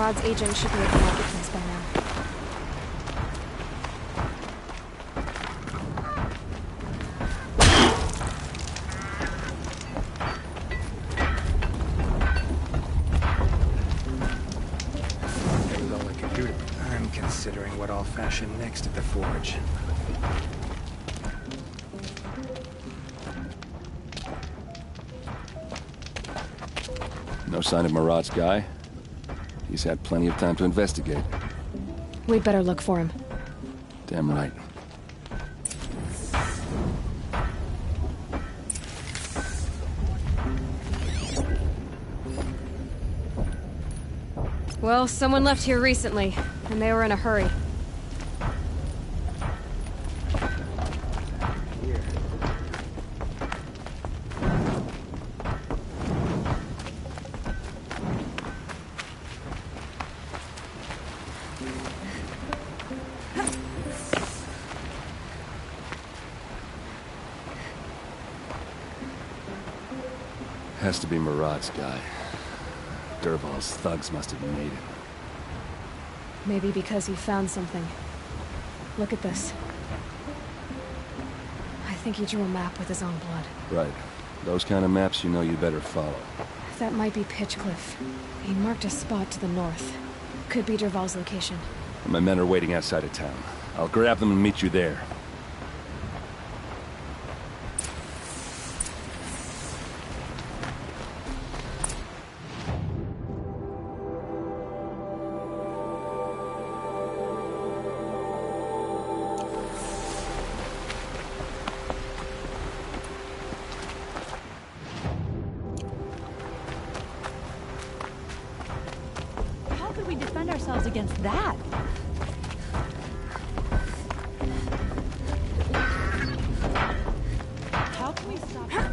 Rod's agent should be at the marketplace by now. That's all I can do. I'm considering what I'll fashion next at the forge. No sign of Marat's guy? He's had plenty of time to investigate. We'd better look for him. Damn right. Well, someone left here recently, and they were in a hurry. Has to be Marat's guy. Dervahl's thugs must have made him. Maybe because he found something. Look at this. I think he drew a map with his own blood. Right. Those kind of maps you know you better follow. That might be Pitchcliff. He marked a spot to the north. Could be Dervahl's location. My men are waiting outside of town. I'll grab them and meet you there. Against that. How can we stop her?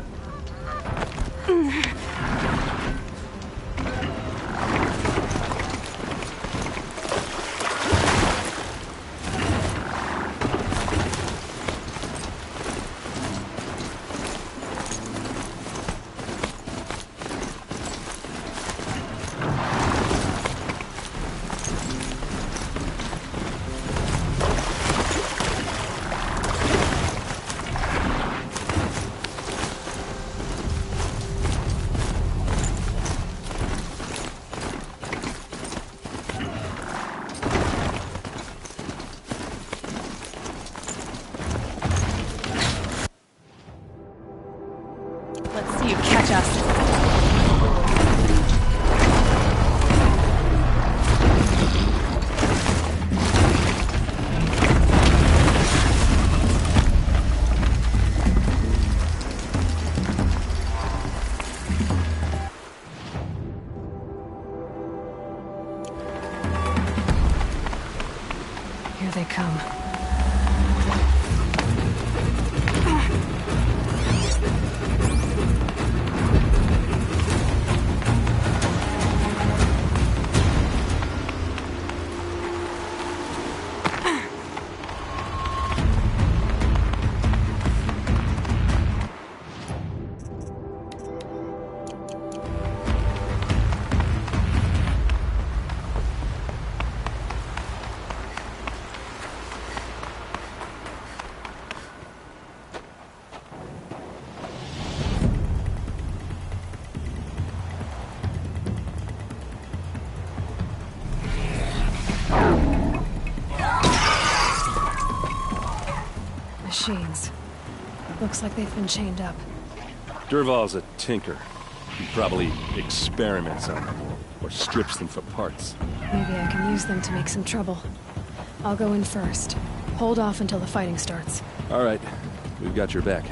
Let's see you catch us. they come. Machines. Looks like they've been chained up. Durval's a tinker. He probably experiments on them, or strips them for parts. Maybe I can use them to make some trouble. I'll go in first. Hold off until the fighting starts. All right, we've got your back.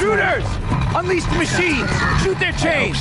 Intruders! Unleash the machines! Shoot their chains!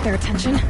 Their attention.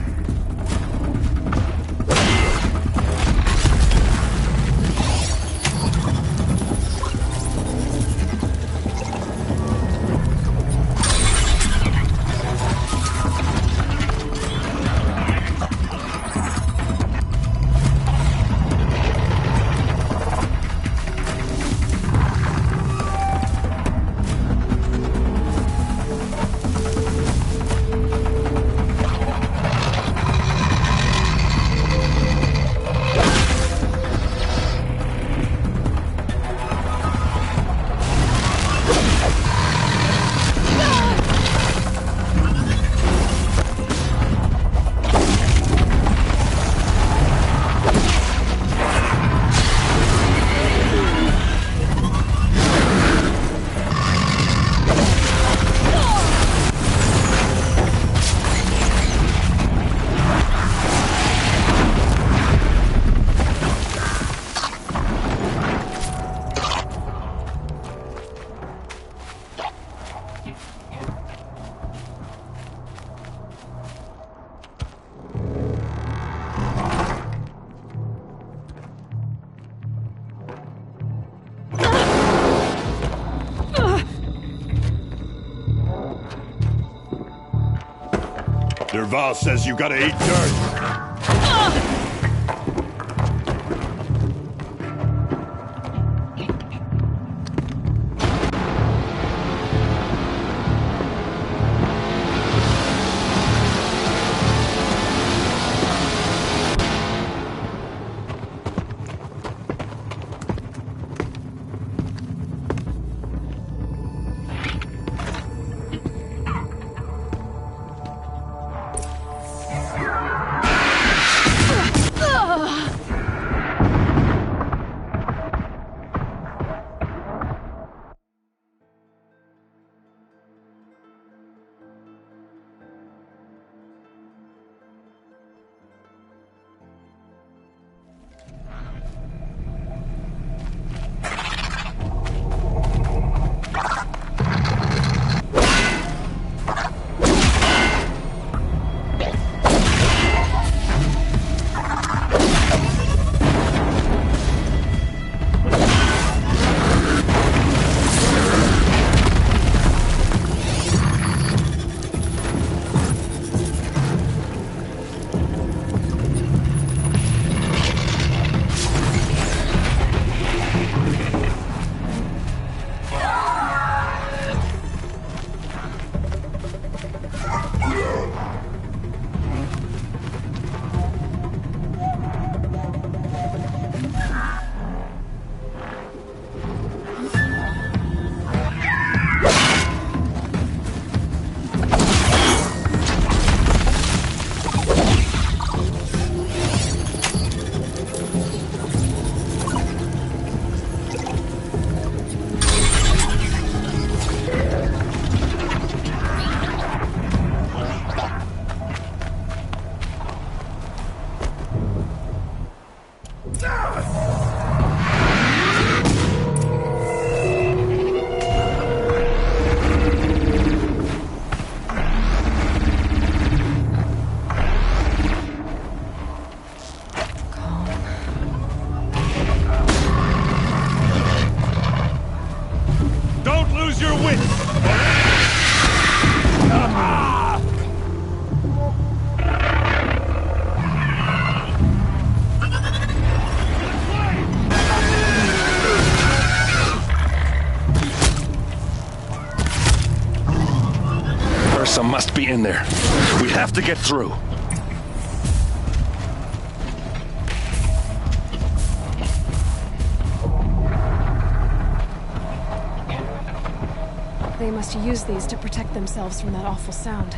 Derval says you gotta eat dirt. Ursa must be in there. We have to get through. They must use these to protect themselves from that awful sound.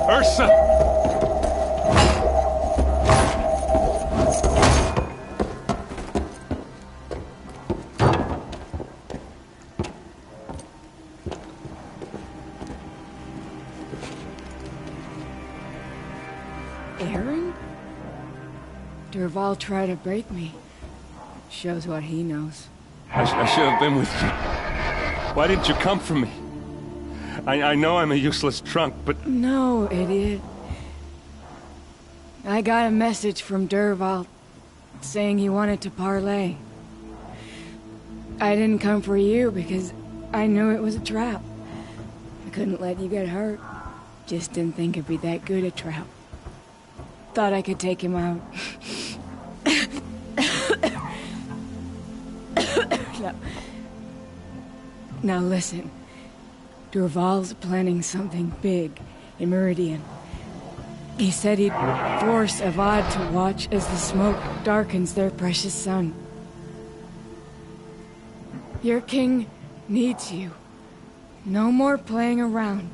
Ursa! Aaron? Derval tried to break me. Shows what he knows. I should have been with you. Why didn't you come for me? I know I'm a useless trunk, but... No, idiot. I got a message from Derval saying he wanted to parlay. I didn't come for you because I knew it was a trap. I couldn't let you get hurt. Just didn't think it'd be that good a trap. Thought I could take him out. Now listen. Derval's planning something big in Meridian. He said he'd force Avad to watch as the smoke darkens their precious sun. Your king needs you. No more playing around.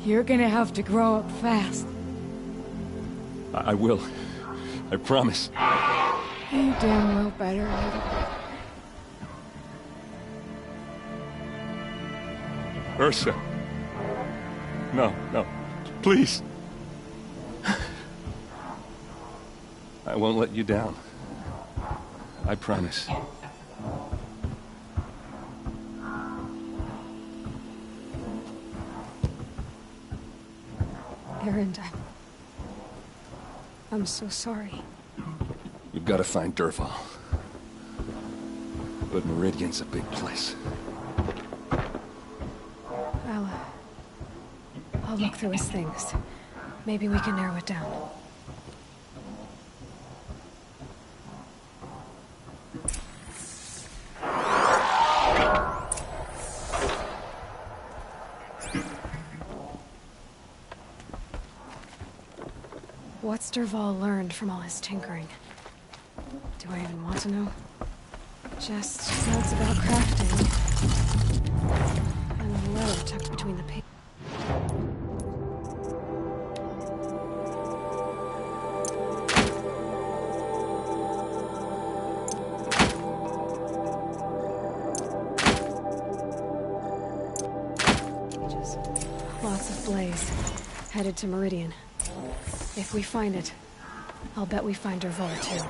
You're gonna have to grow up fast. I will. I promise. You damn well better, little. Ursa. No, no. Please. I won't let you down. I promise. Erend, I'm so sorry. You've got to find Dervahl. But Meridian's a big place. I'll look through his things. Maybe we can narrow it down. What's Dervahl learned from all his tinkering? Do I even want to know? Just notes about crafting. And a letter tucked between the pages. Lots of blaze. Headed to Meridian. If we find it, I'll bet we find Dervahl too.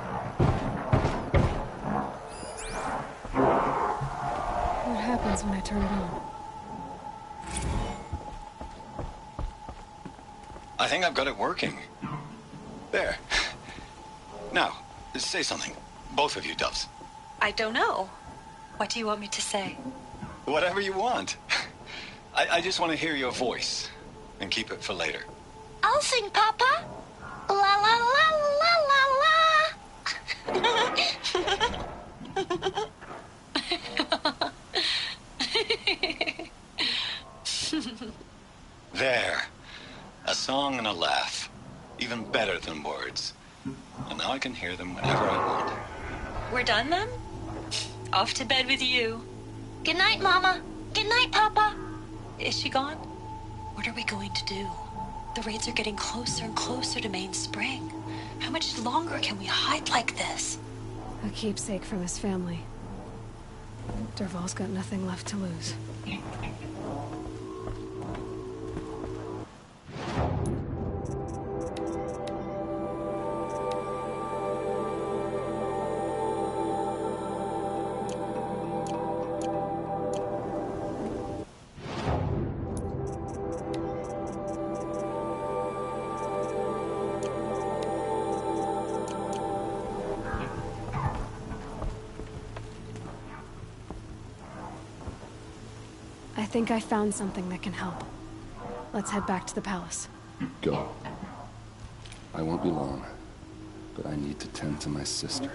What happens when I turn it on? I think I've got it working. There. Now, say something. Both of you, Doves. I don't know. What do you want me to say? Whatever you want. I just want to hear your voice. And keep it for later. I'll sing, Papa. La la la la la la. There. A song and a laugh. Even better than words. And now I can hear them whenever I want. We're done then? Off to bed with you. Good night, Mama. Good night, Papa. Is she gone? What are we going to do? The raids are getting closer and closer to Main Spring. How much longer can we hide like this? A keepsake from his family. Dervahl's got nothing left to lose. I think I found something that can help. Let's head back to the palace. Go. I won't be long, but I need to tend to my sister.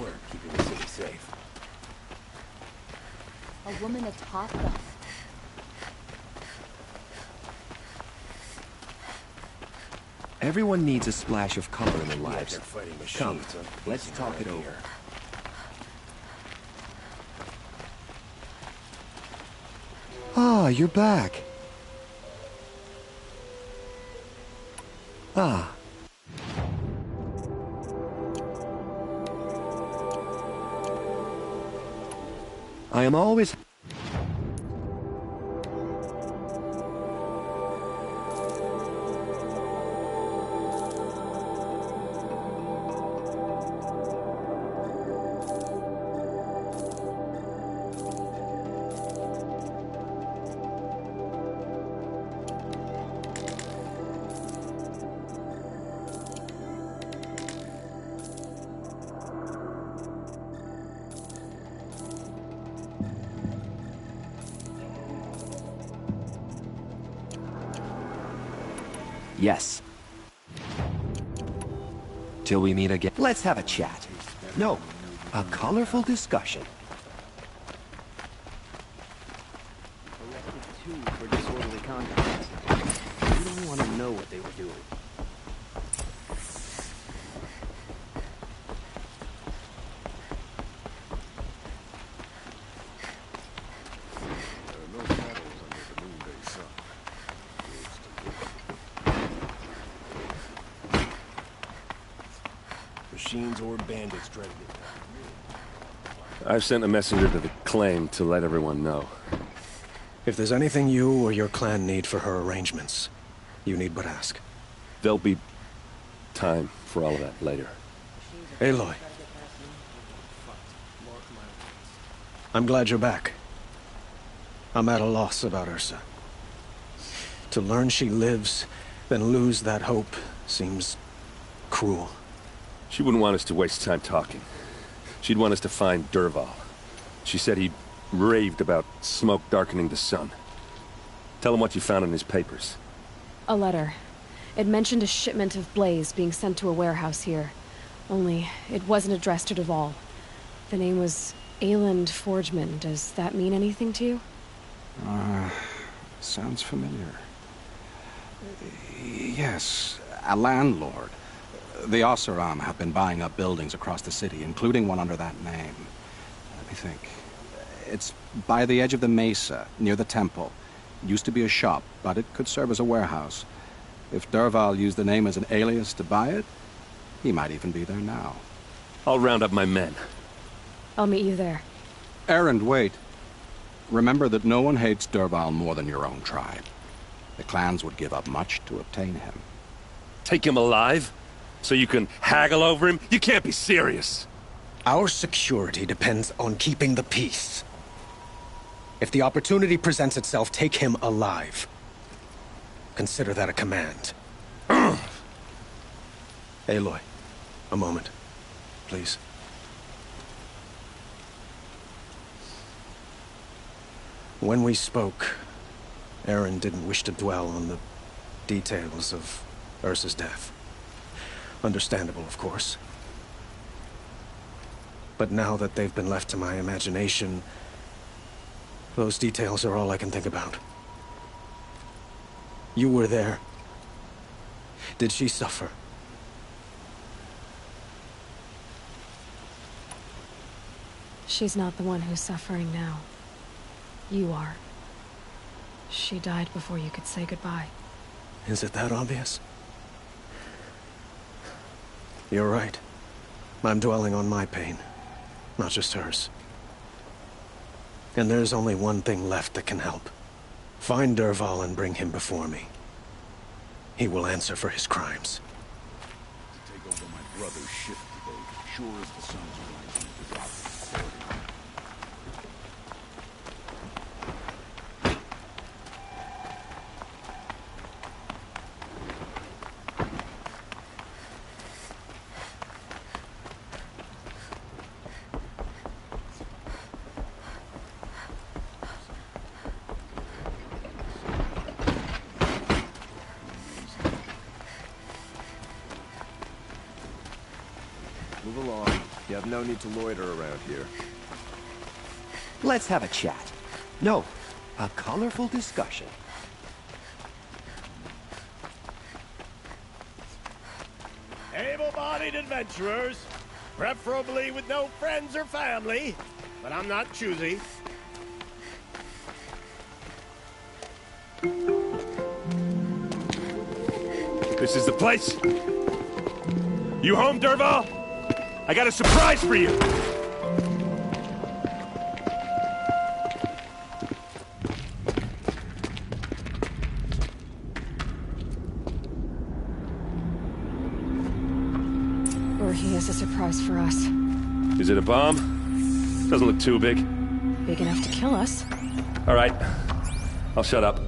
work keeping the city safe. A woman atop them. Everyone needs a splash of color in their Yeah, lives. they're fighting machines. Come, so let's talk it over. Ah, you're back. Ah. I am always... Yes. Till we meet again. Let's have a chat. No, a colorful discussion. Arrested 2 for disorderly conduct. You don't want to know what they were doing. Machines or bandits trying to get down. I've sent a messenger to the claim to let everyone know. If there's anything you or your clan need for her arrangements, you need but ask. There'll be time for all of that later. Aloy. I'm glad you're back. I'm at a loss about Ursa. To learn she lives, then lose that hope, seems cruel. She wouldn't want us to waste time talking. She'd want us to find Dervahl. She said he raved about smoke darkening the sun. Tell him what you found in his papers. A letter. It mentioned a shipment of blaze being sent to a warehouse here. Only, it wasn't addressed to Dervahl. The name was Ayland Forgeman. Does that mean anything to you? Sounds familiar. Yes, a landlord. The Oseram have been buying up buildings across the city, including one under that name. Let me think. It's by the edge of the mesa, near the temple. Used to be a shop, but it could serve as a warehouse. If Dervahl used the name as an alias to buy it, he might even be there now. I'll round up my men. I'll meet you there. Erend, wait. Remember that no one hates Dervahl more than your own tribe. The clans would give up much to obtain him. Take him alive? So you can haggle over him? You can't be serious. Our security depends on keeping the peace. If the opportunity presents itself, take him alive. Consider that a command. Aloy, a moment, please. When we spoke, Aaron didn't wish to dwell on the details of Ursa's death. Understandable, of course. But now that they've been left to my imagination, those details are all I can think about. You were there. Did she suffer? She's not the one who's suffering now. You are. She died before you could say goodbye. Is it that obvious? You're right. I'm dwelling on my pain, not just hers. And there's only one thing left that can help. Find Dervahl and bring him before me. He will answer for his crimes. To take over my brother's ship today, sure as the sun's rising to drop the authority. Move along. You have no need to loiter around here. Let's have a chat. No, a colorful discussion. Able-bodied adventurers, preferably with no friends or family, but I'm not choosy. This is the place. You home, Dervahl? I got a surprise for you. Or he has a surprise for us. Is it a bomb? Doesn't look too big. Big enough to kill us. All right. I'll shut up.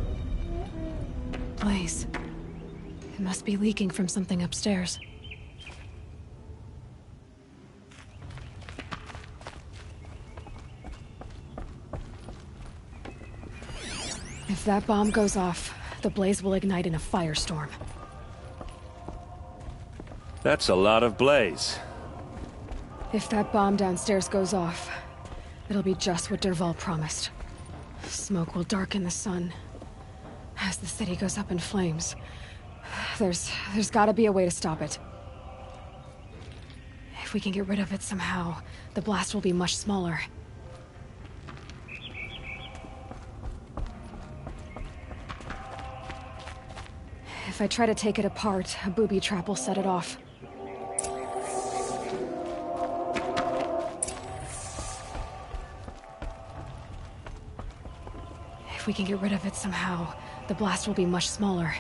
Blaze. It must be leaking from something upstairs. If that bomb goes off, the blaze will ignite in a firestorm. That's a lot of blaze. If that bomb downstairs goes off, it'll be just what Dervahl promised. Smoke will darken the sun. As the city goes up in flames, there's gotta be a way to stop it. If we can get rid of it somehow, the blast will be much smaller. If I try to take it apart, a booby trap will set it off. If we can get rid of it somehow, the blast will be much smaller.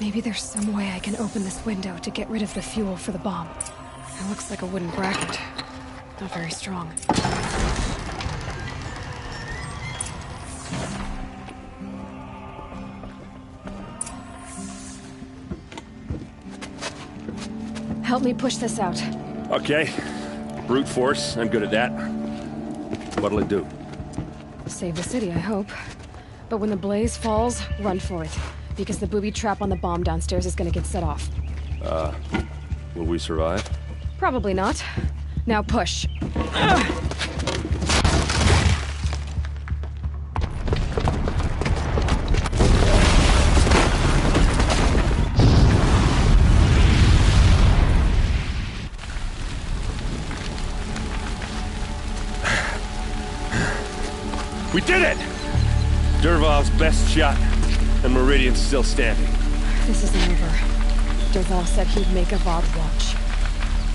Maybe there's some way I can open this window to get rid of the fuel for the bomb. It looks like a wooden bracket. Not very strong. Help me push this out. Okay. Brute force. I'm good at that. What'll it do? Save the city, I hope. But when the blaze falls, run for it. Because the booby trap on the bomb downstairs is gonna get set off. Will we survive? Probably not. Now push. We did it! Dervahl's best shot, and Meridian's still standing. This isn't over. Dervahl said he'd make a VOD watch.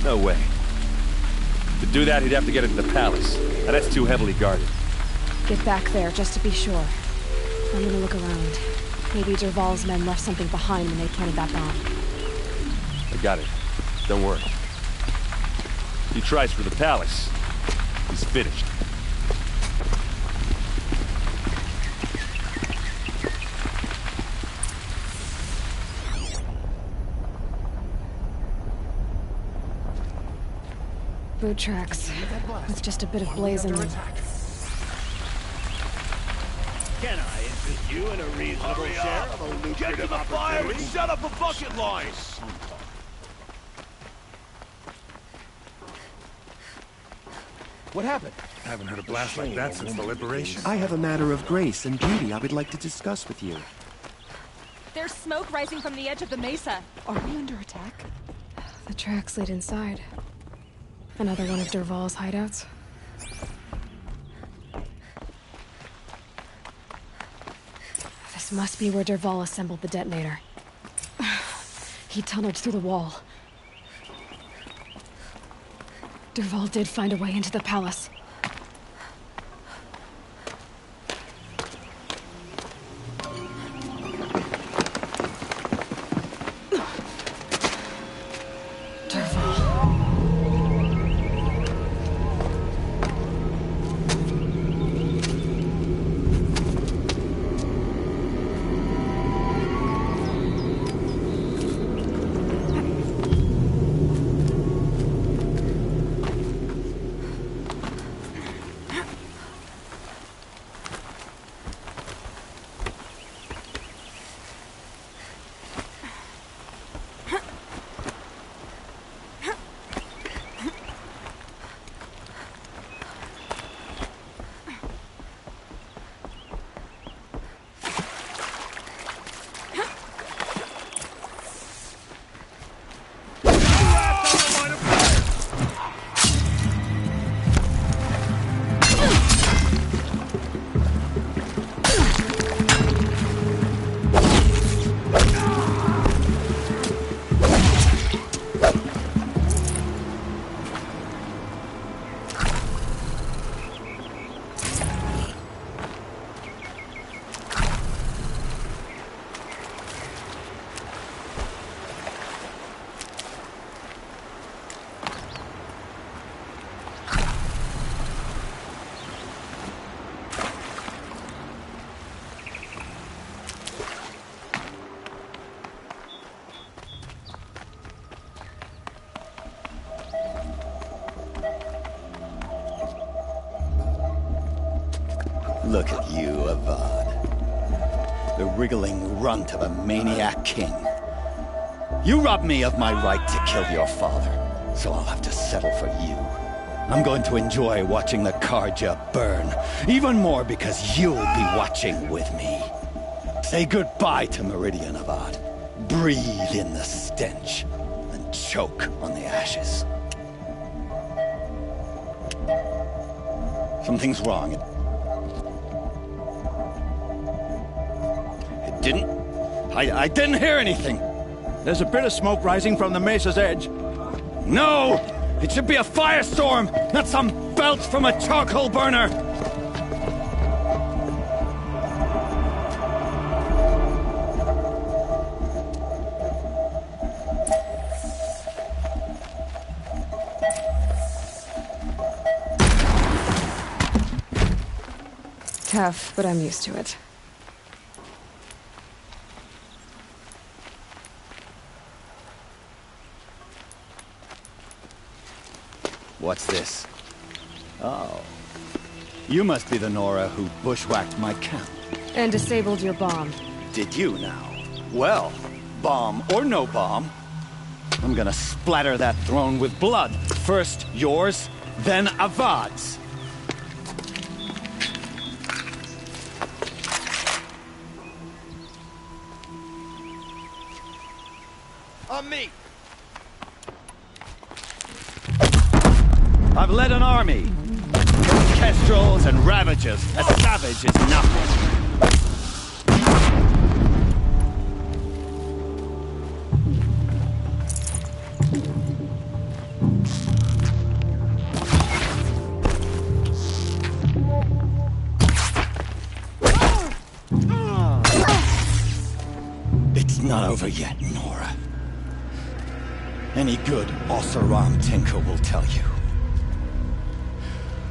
No way. To do that, he'd have to get into the palace. Now that's too heavily guarded. Get back there, just to be sure. I'm gonna look around. Maybe Dervahl's men left something behind when they planted that bomb. I got it. Don't worry. He tries for the palace. He's finished. Boot tracks, with just a bit of blaze in them. Can I interest you in a reasonable share of a lucrative opportunity? Set up a bucket line! What happened? I haven't heard a blast like that since the liberation. I have a matter of grace and beauty I would like to discuss with you. There's smoke rising from the edge of the mesa. Are we under attack? The tracks lead inside. Another one of Dervahl's hideouts. This must be where Dervahl assembled the detonator. He tunneled through the wall. Dervahl did find a way into the palace. Look at you, Avad. The wriggling runt of a maniac king. You robbed me of my right to kill your father, so I'll have to settle for you. I'm going to enjoy watching the Karja burn, even more because you'll be watching with me. Say goodbye to Meridian, Avad. Breathe in the stench, and choke on the ashes. Something's wrong. It didn't... I didn't hear anything. There's a bit of smoke rising from the mesa's edge. No! It should be a firestorm, not some belch from a charcoal burner! Tough, but I'm used to it. What's this? Oh. You must be the Nora who bushwhacked my camp. And disabled your bomb. Did you now? Well, bomb or no bomb, I'm gonna splatter that throne with blood. First yours, then Avad's. On me! I've led an army. Kestrels and Ravagers. A savage is nothing. It's not over yet, Nora. Any good Oseram tinker will tell you.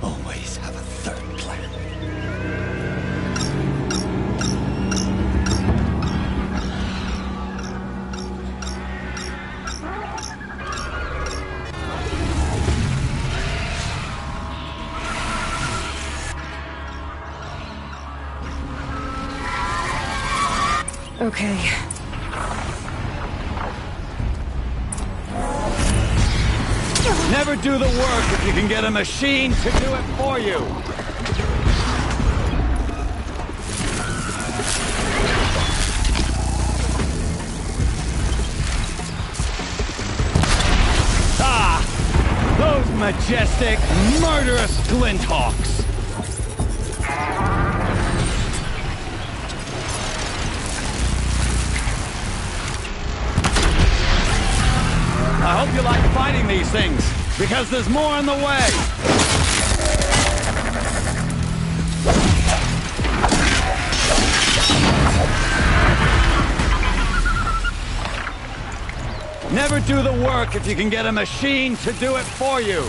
Always have a third plan. Okay. Never do the work if you can get a machine to do it for you. Ah! Those majestic, murderous glinthawks! I hope you like fighting these things, because there's more on the way! Never do the work if you can get a machine to do it for you!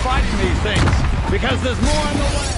Fighting these things, because there's more on the way.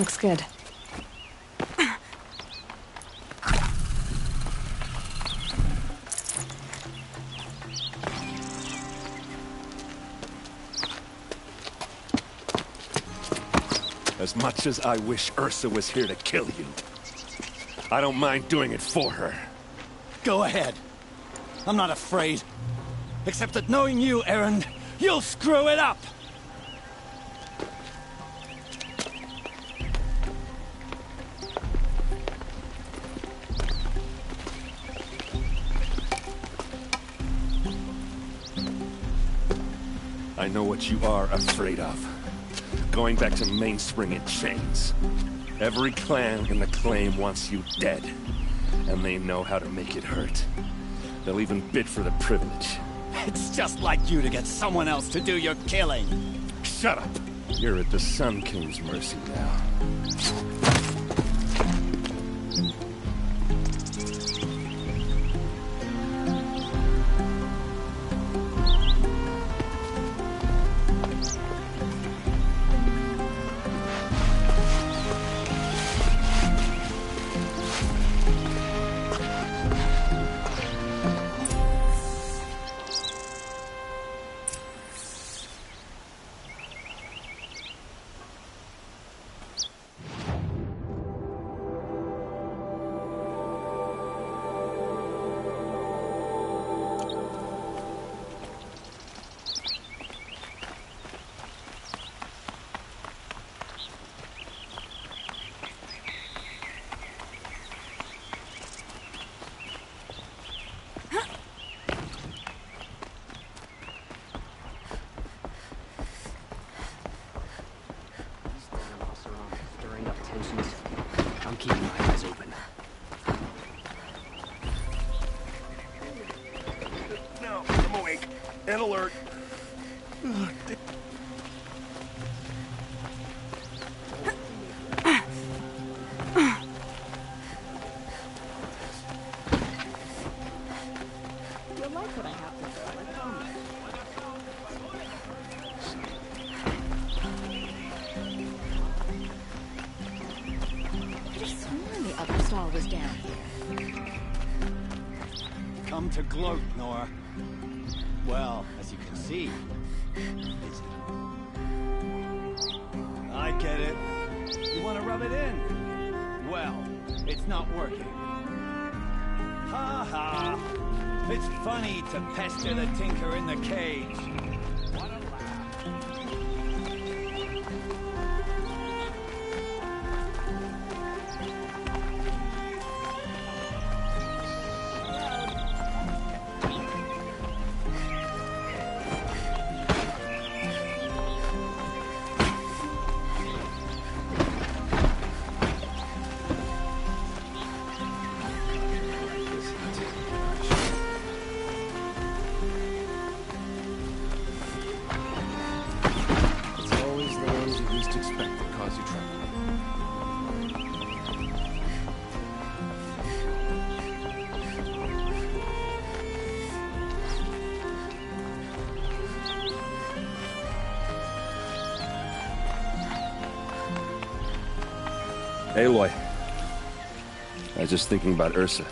Looks good. As much as I wish Ursa was here to kill you, I don't mind doing it for her. Go ahead. I'm not afraid. Except that knowing you, Aaron, you'll screw it up! I know what you are afraid of. Going back to Mainspring in chains. Every clan in the claim wants you dead. And they know how to make it hurt. They'll even bid for the privilege. It's just like you to get someone else to do your killing. Shut up! You're at the Sun King's mercy now. I'm keeping my eyes open. No, I'm awake and alert. Was down here. Come to gloat, Nora. Well, as you can see, busy. I get it. You want to rub it in? Well, it's not working. Ha ha! It's funny to pester the tinker in the cage. What a laugh. Aloy. I was just thinking about Ursa.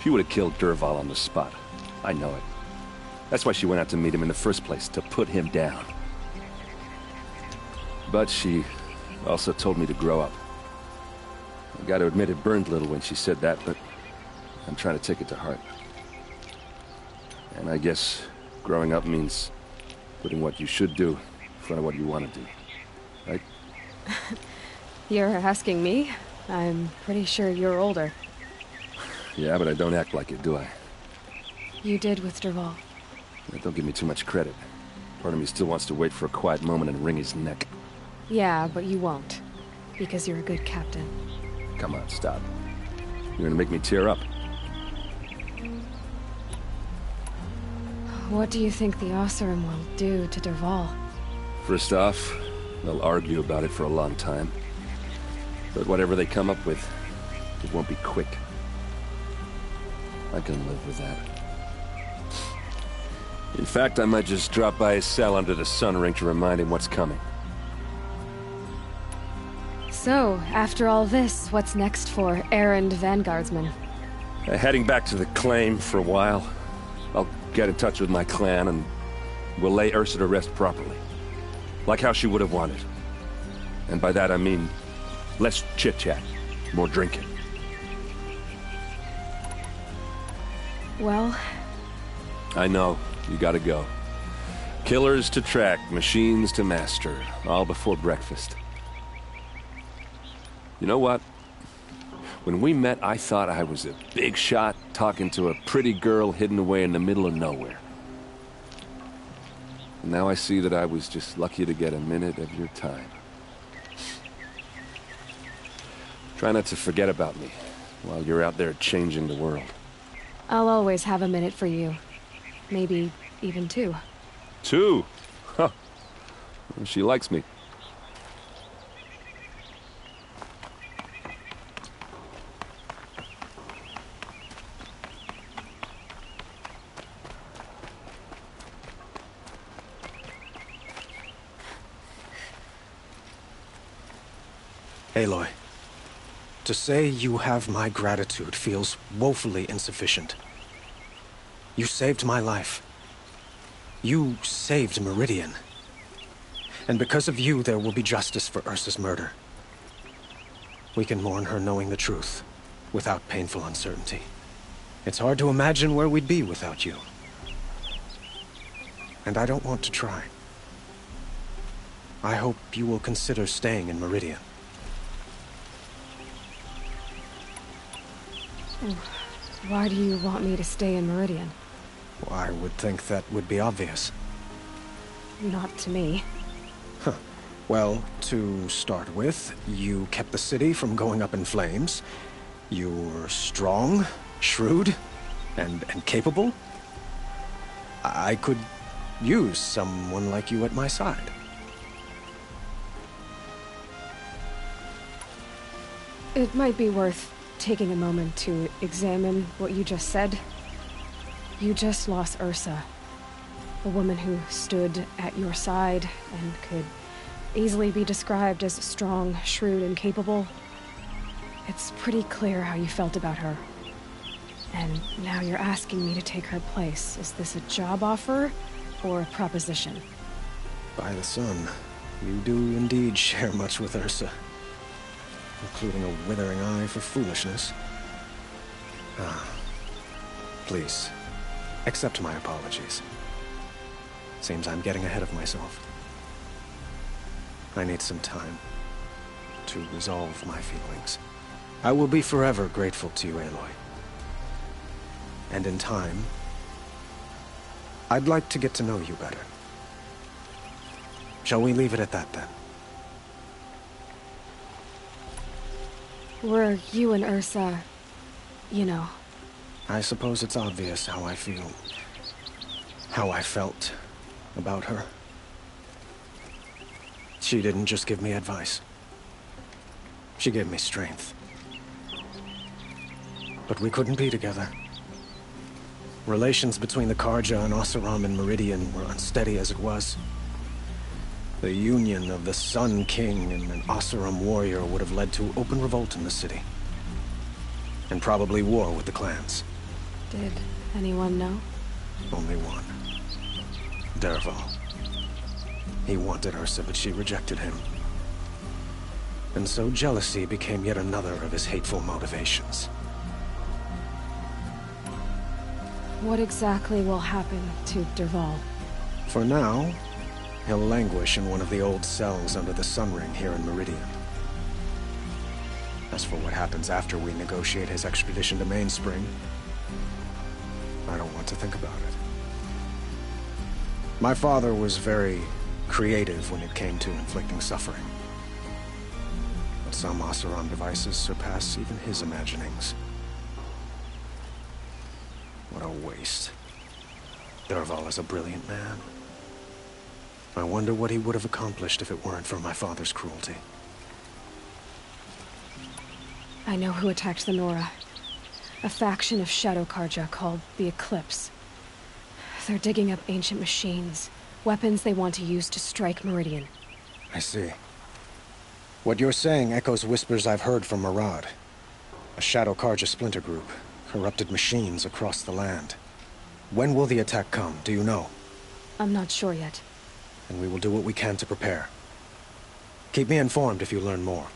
She would have killed Dervahl on the spot. I know it. That's why she went out to meet him in the first place, to put him down. But she also told me to grow up. I gotta admit it burned a little when she said that, but I'm trying to take it to heart. And I guess growing up means putting what you should do in front of what you want to do. Right? You're asking me? I'm pretty sure you're older. Yeah, but I don't act like it, do I? You did with Dervahl. Don't give me too much credit. Part of me still wants to wait for a quiet moment and wring his neck. Yeah, but you won't. Because you're a good captain. Come on, stop. You're gonna make me tear up. What do you think the Oseram will do to Dervahl? First off, they'll argue about it for a long time. But whatever they come up with, it won't be quick. I can live with that. In fact, I might just drop by his cell under the sun ring to remind him what's coming. So, after all this, what's next for errand vanguardsman? Heading back to the claim for a while. I'll get in touch with my clan and we'll lay Ursa to rest properly. Like how she would have wanted. And by that I mean less chit-chat, more drinking. Well... I know, you gotta go. Killers to track, machines to master, all before breakfast. You know what? When we met, I thought I was a big shot talking to a pretty girl hidden away in the middle of nowhere. And now I see that I was just lucky to get a minute of your time. Try not to forget about me while you're out there changing the world. I'll always have a minute for you. Maybe even two. Two? Huh. Well, she likes me. Aloy, to say you have my gratitude feels woefully insufficient. You saved my life. You saved Meridian. And because of you, there will be justice for Ursa's murder. We can mourn her knowing the truth, without painful uncertainty. It's hard to imagine where we'd be without you. And I don't want to try. I hope you will consider staying in Meridian. Why do you want me to stay in Meridian? Well, I would think that would be obvious. Not to me. Huh. Well, to start with, you kept the city from going up in flames. You were strong, shrewd, and capable. I could use someone like you at my side. It might be worth taking a moment to examine what you just said. You just lost Ursa, a woman who stood at your side and could easily be described as strong, shrewd, and capable. It's pretty clear how you felt about her. And now you're asking me to take her place. Is this a job offer or a proposition? By the sun, you do indeed share much with Ursa. Including a withering eye for foolishness. Please, accept my apologies. Seems I'm getting ahead of myself. I need some time to resolve my feelings. I will be forever grateful to you, Aloy. And in time, I'd like to get to know you better. Shall we leave it at that, then? Were you and Ursa, you know? I suppose it's obvious how I feel. How I felt about her. She didn't just give me advice. She gave me strength. But we couldn't be together. Relations between the Karja and Oseram and Meridian were unsteady as it was. The union of the Sun King and an Oseram warrior would have led to open revolt in the city. And probably war with the clans. Did anyone know? Only one. Dervahl. He wanted Ursa, but she rejected him. And so jealousy became yet another of his hateful motivations. What exactly will happen to Dervahl? For now, he'll languish in one of the old cells under the Sun Ring here in Meridian. As for what happens after we negotiate his extradition to Mainspring, I don't want to think about it. My father was very creative when it came to inflicting suffering. But some Oseram devices surpass even his imaginings. What a waste. Dervahl is a brilliant man. I wonder what he would have accomplished if it weren't for my father's cruelty. I know who attacked the Nora. A faction of Shadow Karja called the Eclipse. They're digging up ancient machines, weapons they want to use to strike Meridian. I see. What you're saying echoes whispers I've heard from Murad. A Shadow Karja splinter group. Corrupted machines across the land. When will the attack come, do you know? I'm not sure yet. And we will do what we can to prepare. Keep me informed if you learn more.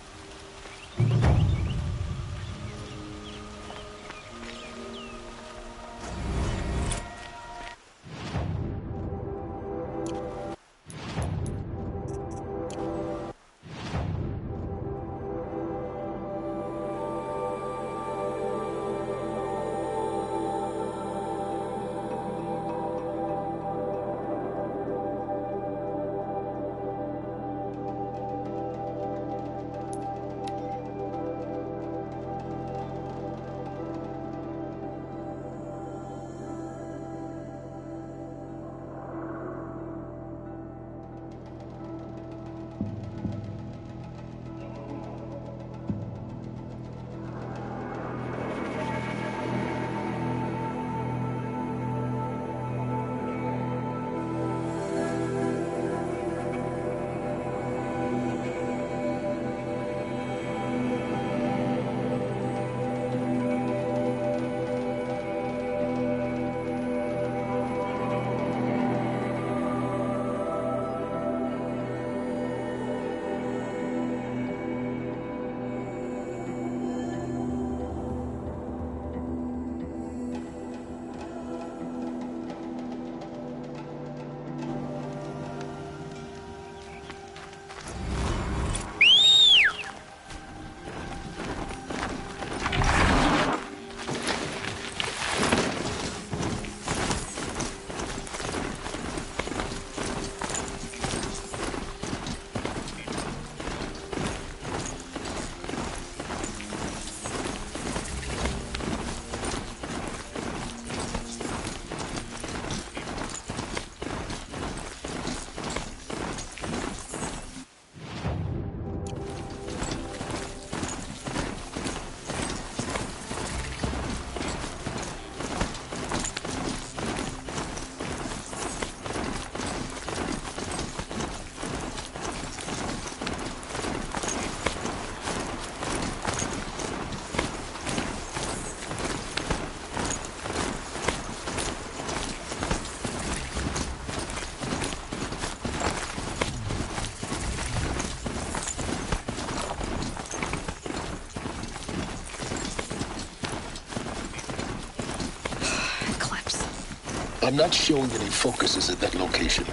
I'm not showing any focuses at that location.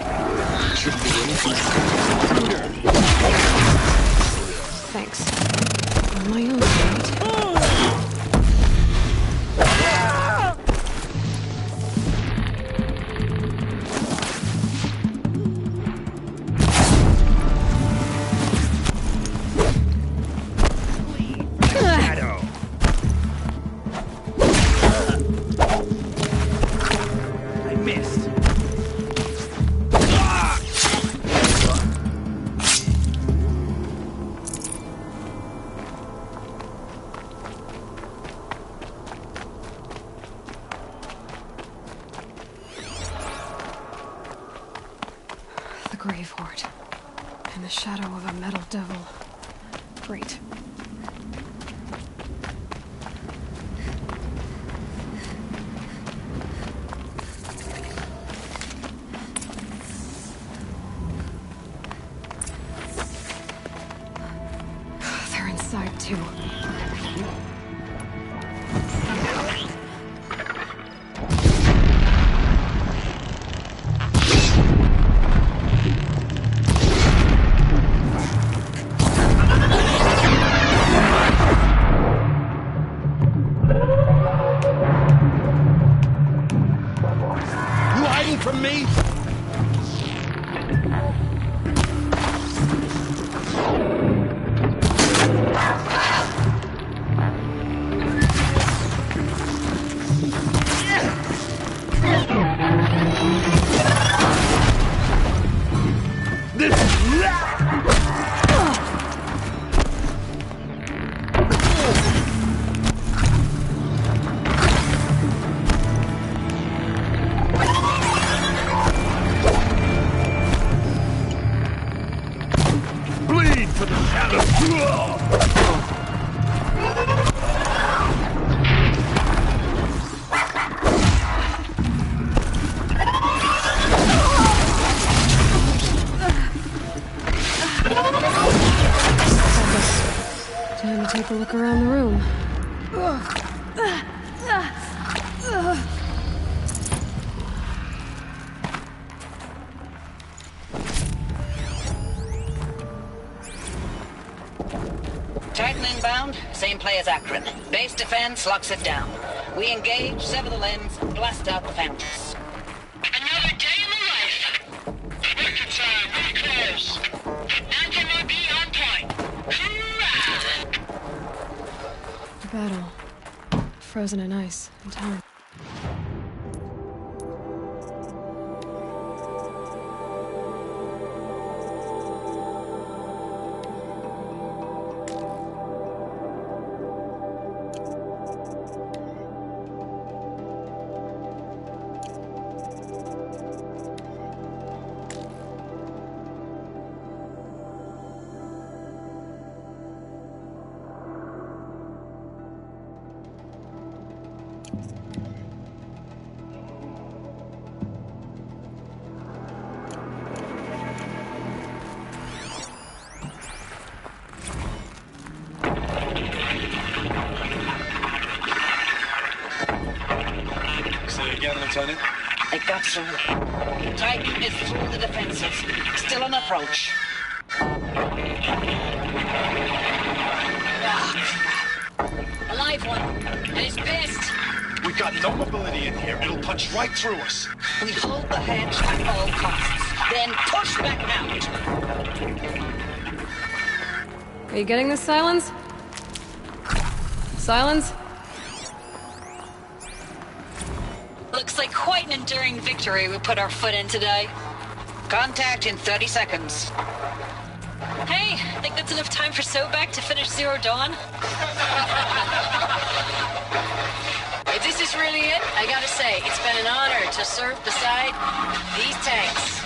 Shouldn't be anything. Thanks. On my own, right? Grave Horde. In the shadow of a metal devil. Great. They're inside too. From me? take a look around the room. Titan inbound, same play as Akron. Base defense locks it down. We engage, sever the lens, blast out the fountains. Another day in the life. Spectre time, we close. Anthem will be on point. Hoorah! The battle. Frozen in ice and time. Lieutenant? I got through. Titan is through the defenses. Still on approach. A live one. And he's pissed. We've got no mobility in here. It'll punch right through us. We hold the hedge at all costs. Then push back out. Are you getting this, Silence? Silence? Looks like quite an enduring victory we put our foot in today. Contact in 30 seconds. Hey, think that's enough time for Sobek to finish Zero Dawn? If this is really it, I gotta say, it's been an honor to serve beside these tanks.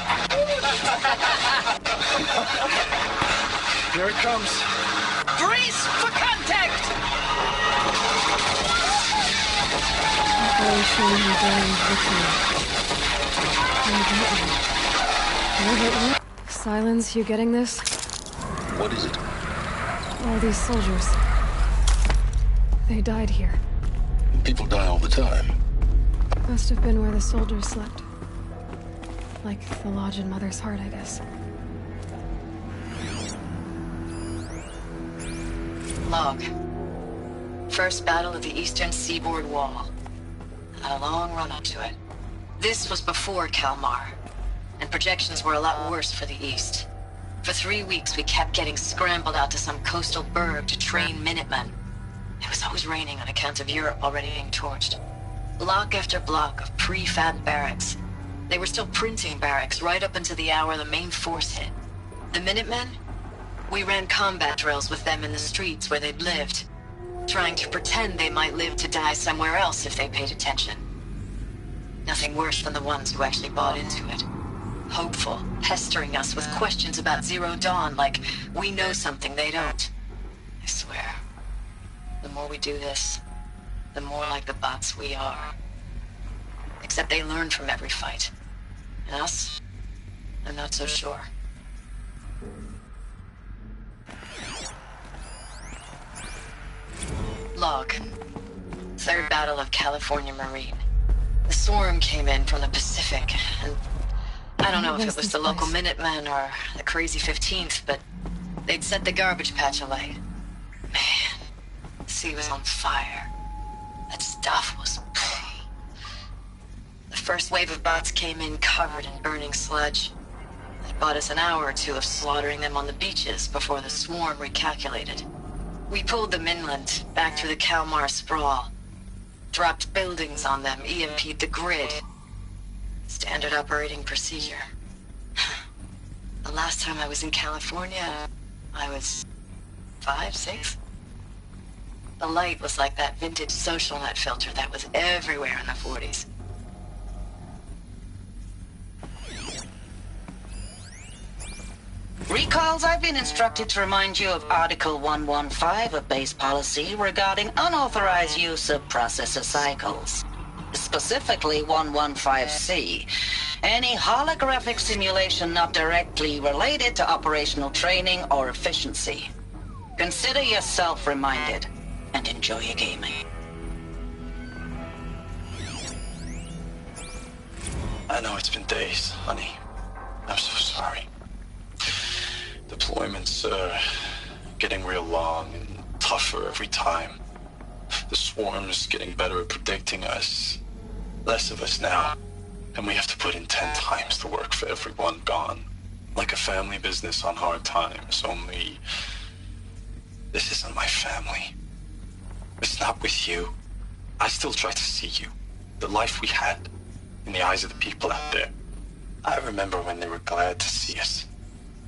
Here it comes. Brace for contact! Operation Enduring Victory. Silence, you getting this? What is it? All these soldiers. They died here. People die all the time. Must have been where the soldiers slept. Like the lodge in Mother's Heart, I guess. Log. First battle of the eastern seaboard wall. Had a long run up to it. This was before Kalmar, and projections were a lot worse for the east. For 3 weeks, we kept getting scrambled out to some coastal burg to train Minutemen. It was always raining on account of Europe already being torched. Block after block of prefab barracks. They were still printing barracks right up until the hour the main force hit. The Minutemen? We ran combat drills with them in the streets where they'd lived, trying to pretend they might live to die somewhere else if they paid attention. Nothing worse than the ones who actually bought into it. Hopeful, pestering us with questions about Zero Dawn like we know something they don't. I swear, the more we do this, the more like the bots we are. Except they learn from every fight. And us? I'm not so sure. Log. Third Battle of California Marine. The swarm came in from the Pacific, and I don't know if it was the local Minutemen or the crazy 15th, but they'd set the garbage patch alight. Man, the sea was on fire. That stuff was... The first wave of bots came in covered in burning sludge. It bought us an hour or two of slaughtering them on the beaches before the swarm recalculated. We pulled them inland, back through the Kalmar sprawl. Dropped buildings on them, EMP'd the grid. Standard operating procedure. The last time I was in California, I was 5, 6? The light was like that vintage social net filter that was everywhere in the 40s. Recalls, I've been instructed to remind you of Article 115 of base policy regarding unauthorized use of processor cycles. Specifically 115C. Any holographic simulation not directly related to operational training or efficiency. Consider yourself reminded, and enjoy your gaming. I know it's been days, honey. I'm so sorry. Deployments are getting real long and tougher every time. The swarm's getting better at predicting us. Less of us now. And we have to put in 10 times the work for everyone gone. Like a family business on hard times, only... this isn't my family. It's not with you. I still try to see you. The life we had. In the eyes of the people out there. I remember when they were glad to see us.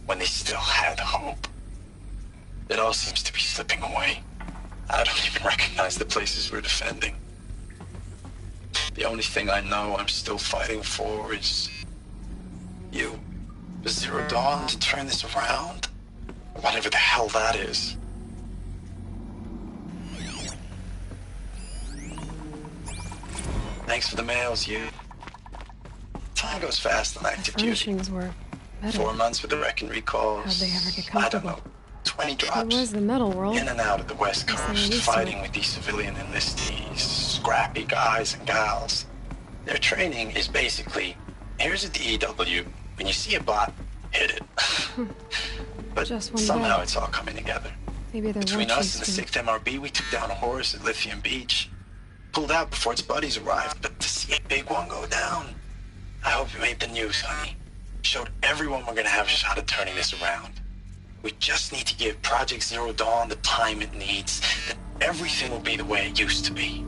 When they still had hope. It all seems to be slipping away. I don't even recognize the places we're defending. The only thing I know I'm still fighting for is... you. The Zero Dawn to turn this around. Whatever the hell that is. Thanks for the mails, you. Time goes fast on active duty. Furnishings were better. 4 months with the wreck and recalls. How'd they ever get I don't comfortable? know. 20 drops. It was the metal world. In and out of the West Guess they were Coast, used to fighting it. with these civilian enlistees, scrappy guys and gals. Their training is basically, here's a DEW. When you see a bot, hit it. But Just one somehow day. it's all coming together. Maybe they're Between watching us and the soon. 6th MRB, we took down a horse at Lithium Beach. Pulled out before its buddies arrived, but to see a big one go down, I hope it made the news, honey. Showed everyone we're gonna have a shot at turning this around. We just need to give Project Zero Dawn the time it needs, then everything will be the way it used to be.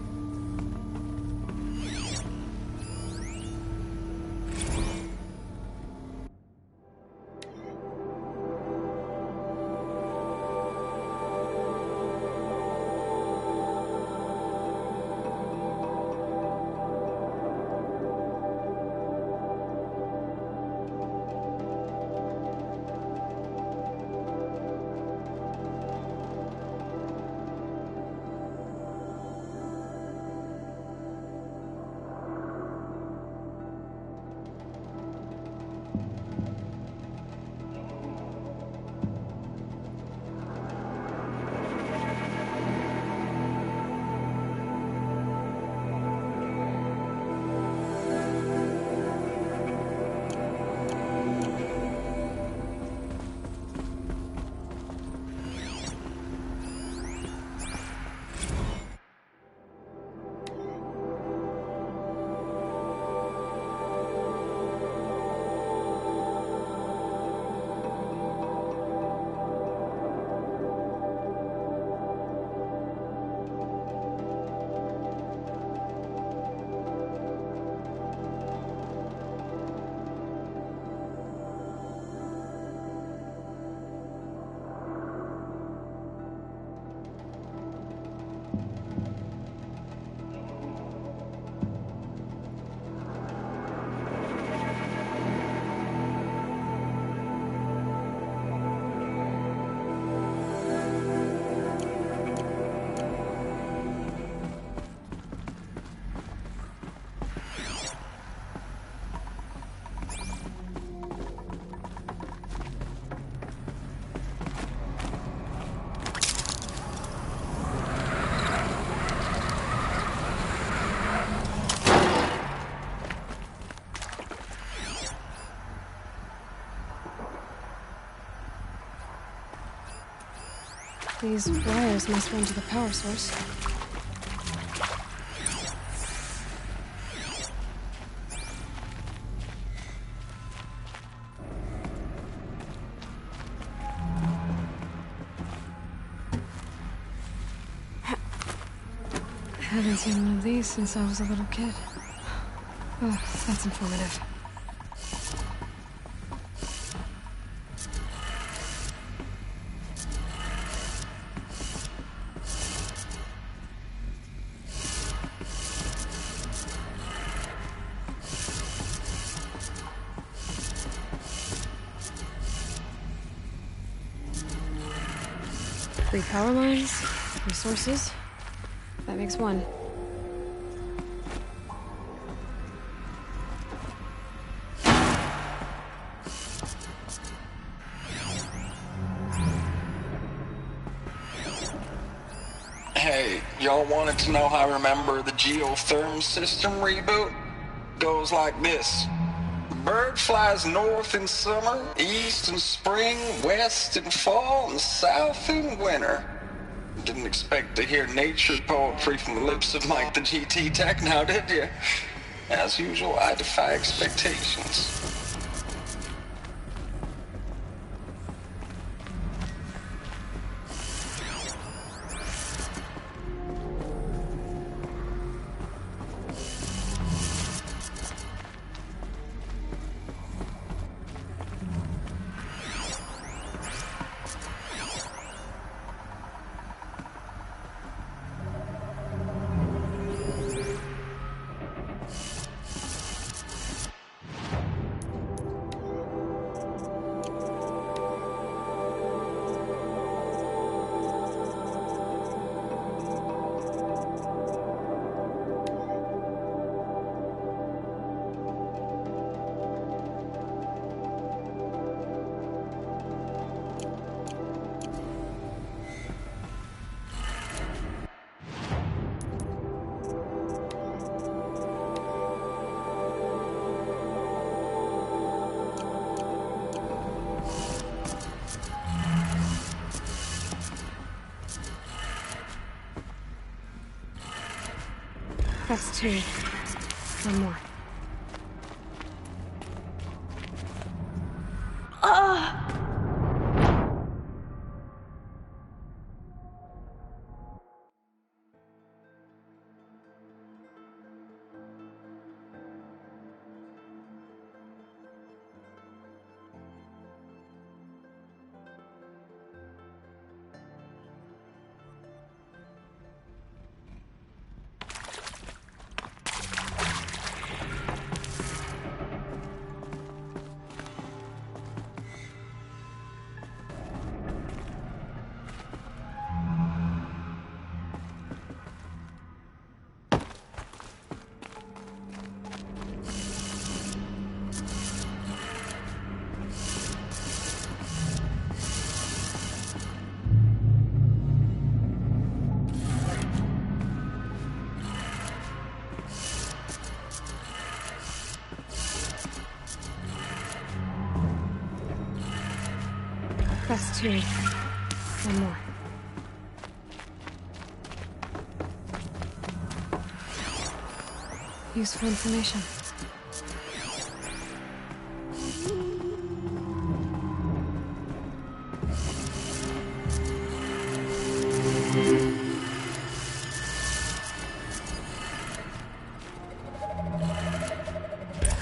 These wires must run to the power source. Haven't seen one of these since I was a little kid. Oh, that's informative. Three power lines, three sources. That makes one. y'all wanted to know how I remember the geotherm system reboot, goes like this. Bird flies north in summer, east in spring, west in fall, and south in winter. Didn't expect to hear nature poetry from the lips of Mike the GT Tech now, did you? As usual, I defy expectations. That's 2. One more. That's 2. One more. Useful information.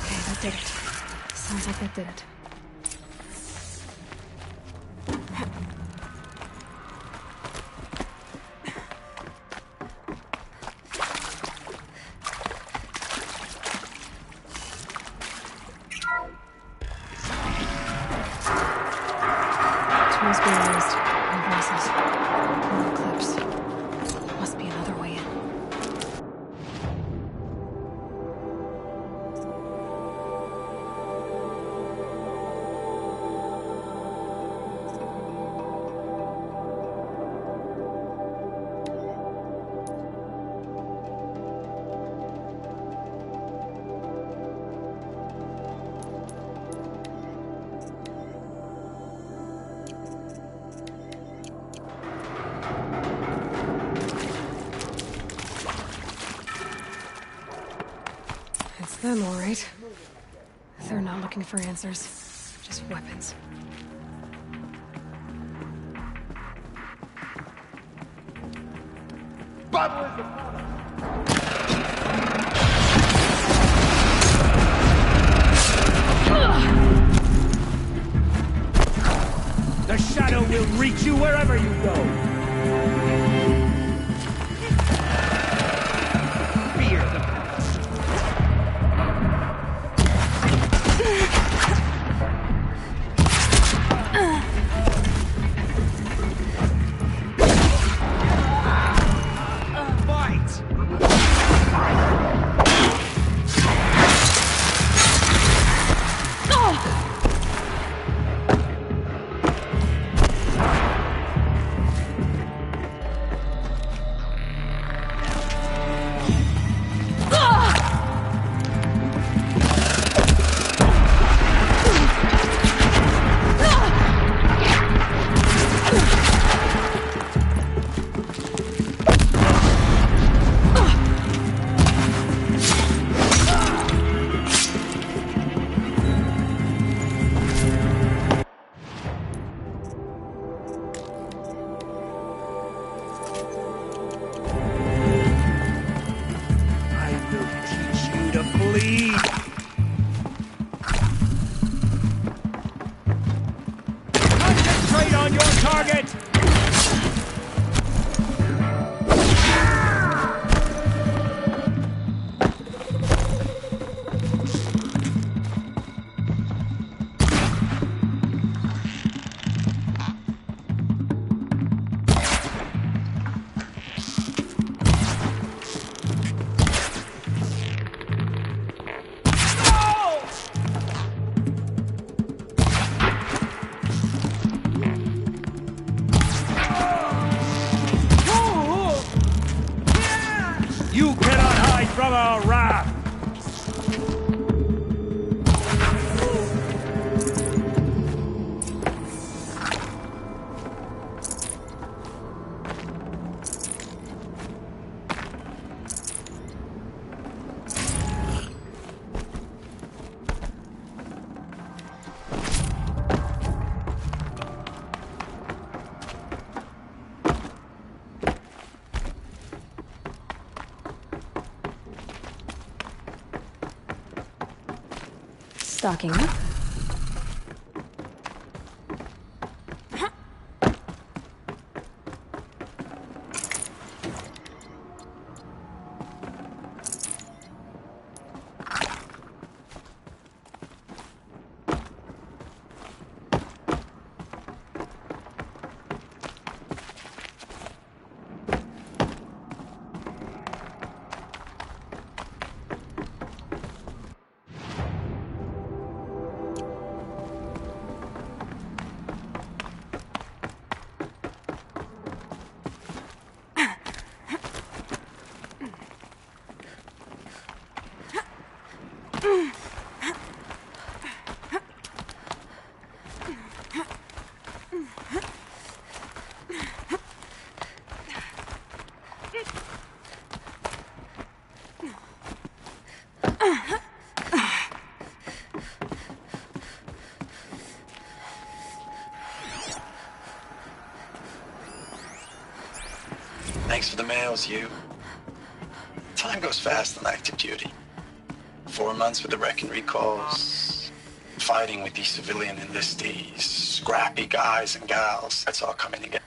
Okay, that did it. Sounds like that did it. Tools being used. And voices. More clips. Must be another way in. It's them, all right. They're not looking for answers, just weapons. The shadow will reach you wherever you go. Fear the past. stocking up. Thanks for the mails, you. Time goes fast on active duty. 4 months with the wreck and recalls, fighting with these civilian enlistees, scrappy guys and gals. That's all coming together.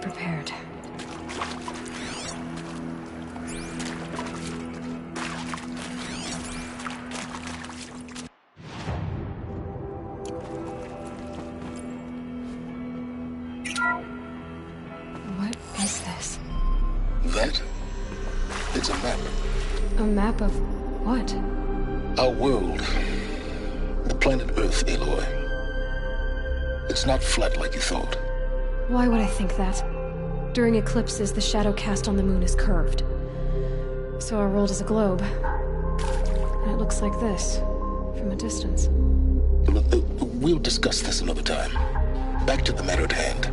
prepared. What is this? That? It's a map. A map of what? Our world. The planet Earth, Aloy. It's not flat like you thought. Why would I think that? During eclipses, the shadow cast on the moon is curved. So our world is a globe. And it looks like this, from a distance. We'll discuss this another time. Back to the matter at hand.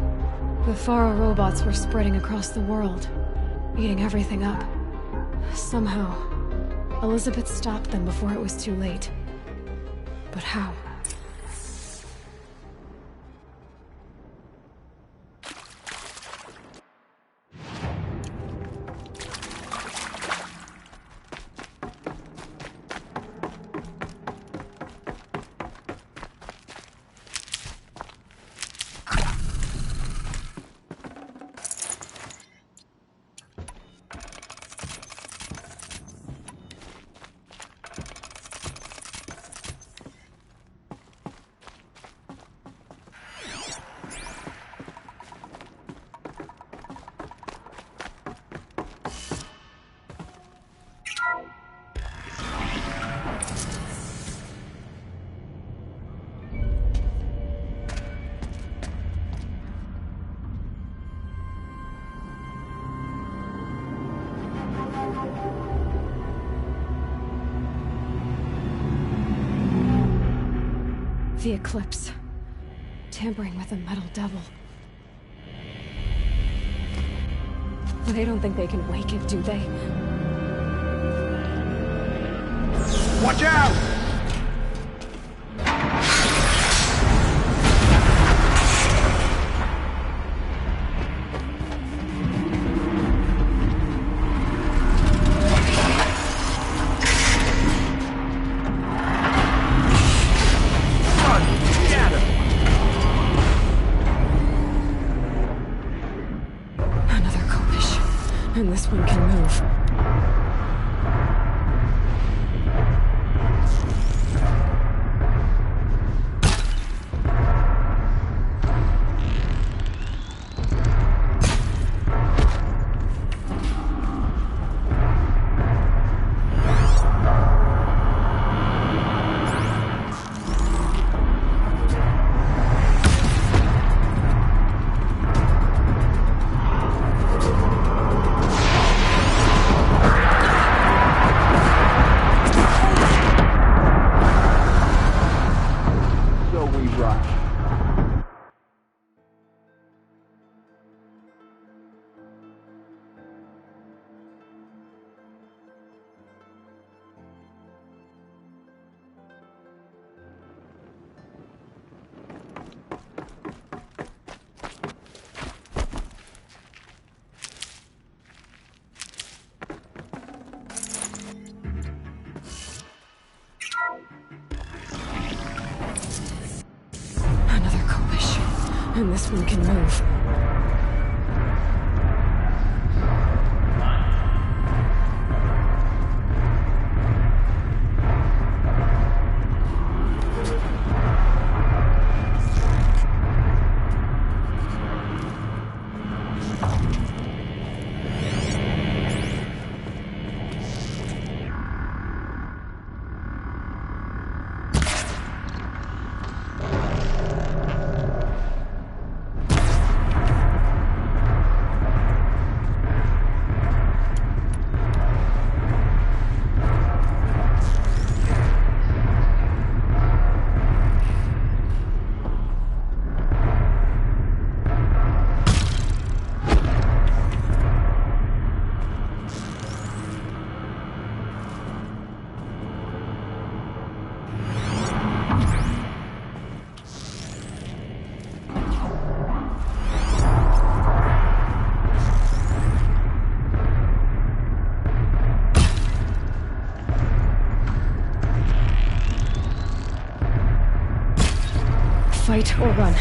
The Faro robots were spreading across the world, eating everything up. Somehow, Elizabeth stopped them before it was too late. But how? The eclipse. Tampering with the metal devil. They don't think they can wake it, do they? Watch out! And this one can move. Another collision. And this one can move. Fight or run.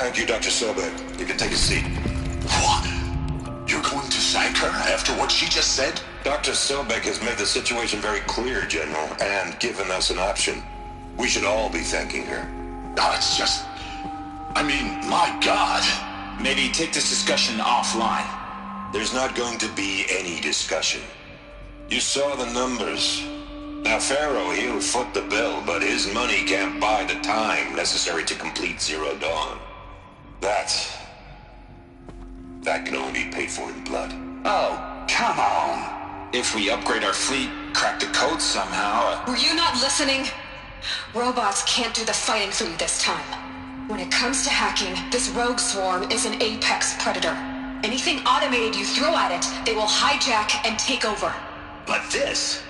Thank you, Dr. Sobek. You can take a seat. What? You're going to thank her after what she just said? Dr. Sobek has made the situation very clear, General, and given us an option. We should all be thanking her. No, it's just... I mean, my God. Maybe take this discussion offline. There's not going to be any discussion. You saw the numbers. Now, Pharaoh, he'll foot the bill, but his money can't buy the time necessary to complete Zero Dawn. That can only be paid for in blood. Oh, come on. If we upgrade our fleet, crack the code somehow... Were you not listening? Robots can't do the fighting for you this time. When it comes to hacking, this rogue swarm is an apex predator. Anything automated you throw at it, they will hijack and take over. But this...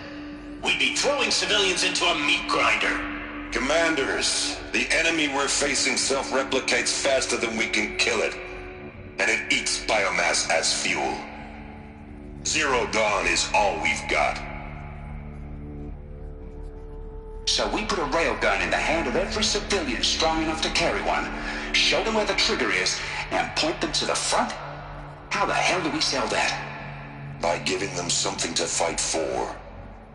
we'd be throwing civilians into a meat grinder. Commanders, the enemy we're facing self-replicates faster than we can kill it. And it eats biomass as fuel. Zero Dawn is all we've got. So we put a railgun in the hand of every civilian strong enough to carry one, show them where the trigger is, and point them to the front? How the hell do we sell that? By giving them something to fight for.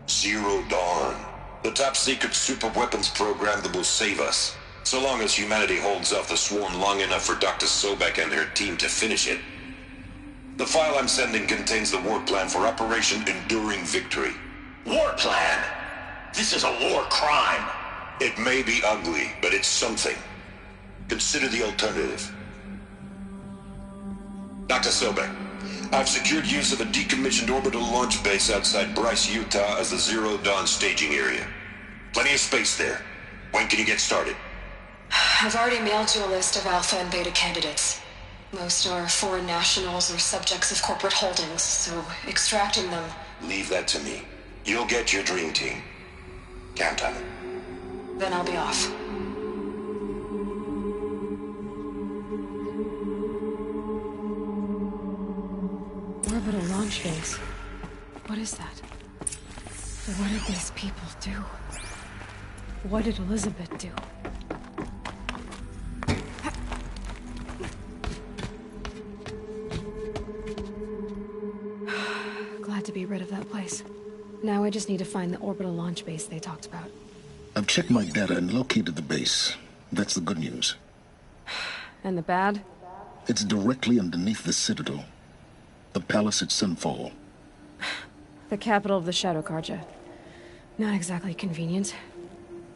Zero Dawn. The top-secret super-weapons program that will save us. So long as humanity holds off the swarm long enough for Dr. Sobek and her team to finish it. The file I'm sending contains the war plan for Operation Enduring Victory. War plan? This is a war crime. It may be ugly, but it's something. Consider the alternative. Dr. Sobek, I've secured use of a decommissioned orbital launch base outside Bryce, Utah as the Zero Dawn staging area. Plenty of space there. When can you get started? I've already mailed you a list of alpha and beta candidates. Most are foreign nationals or subjects of corporate holdings, so extracting them... Leave that to me. You'll get your dream team. Count on it. Then I'll be off. Orbital launch base. What is that? What did these people do? What did Elizabeth do? Glad to be rid of that place. Now I just need to find the orbital launch base they talked about. I've checked my data and located the base. That's the good news. And the bad? It's directly underneath the Citadel. The palace at Sunfall. The capital of the Shadow Carja. Not exactly convenient.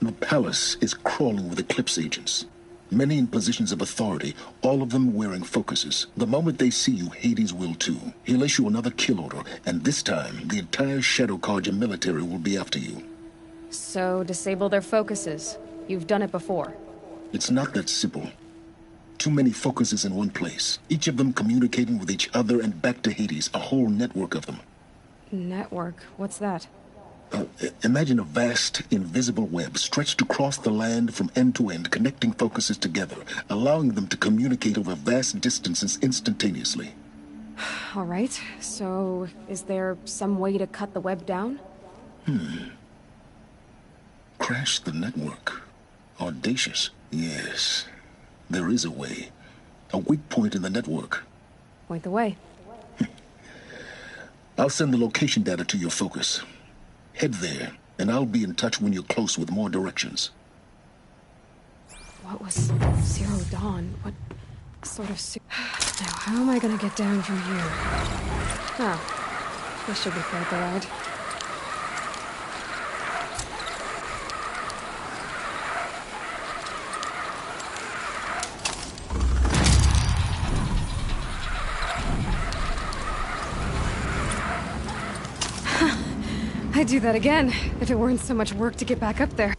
The palace is crawling with Eclipse agents. Many in positions of authority, all of them wearing focuses. The moment they see you, Hades will too. He'll issue another kill order, and this time, the entire Shadow Carja military will be after you. So, disable their focuses. You've done it before. It's not that simple. Too many focuses in one place. Each of them communicating with each other and back to Hades, a whole network of them. Network? What's that? Imagine a vast, invisible web stretched across the land from end to end, connecting focuses together, allowing them to communicate over vast distances instantaneously. All right, so is there some way to cut the web down? Crash the network. Audacious. Yes, there is a way. A weak point in the network. Point the way. I'll send the location data to your focus. Head there, and I'll be in touch when you're close with more directions. What was Zero Dawn? What sort of... Now, how am I gonna get down from here? Oh, this should be quite the ride. I'd do that again, if it weren't so much work to get back up there.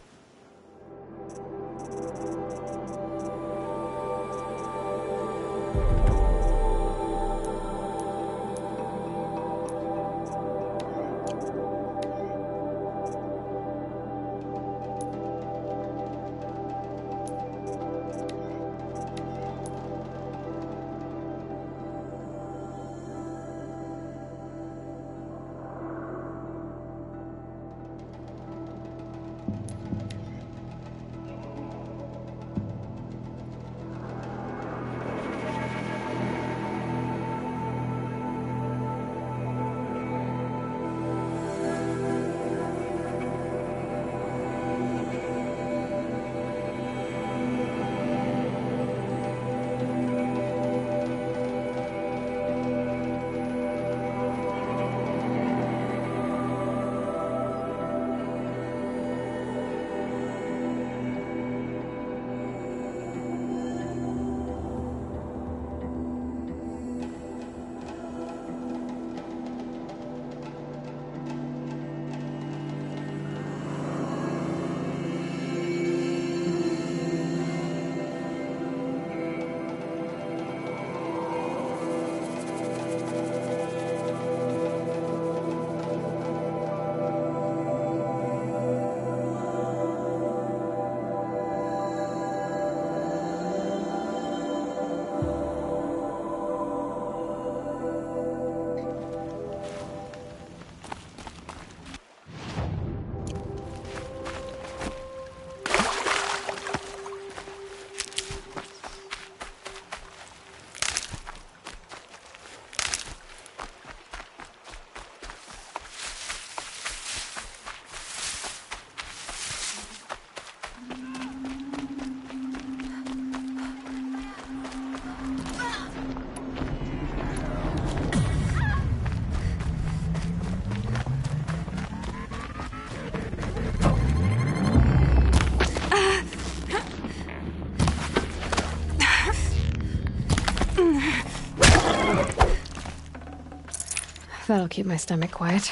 That'll keep my stomach quiet.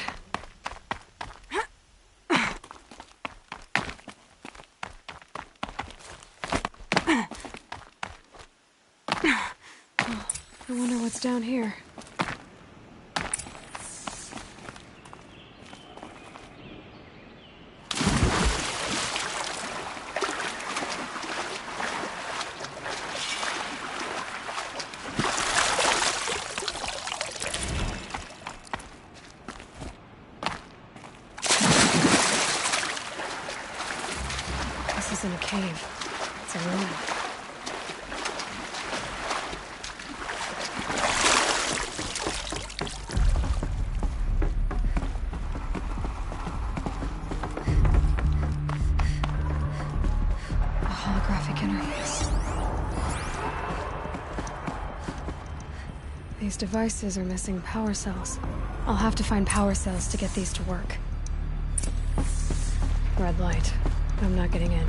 I wonder what's down here. This isn't a cave. It's a room. These devices are missing power cells. I'll have to find power cells to get these to work. Red light. I'm not getting in.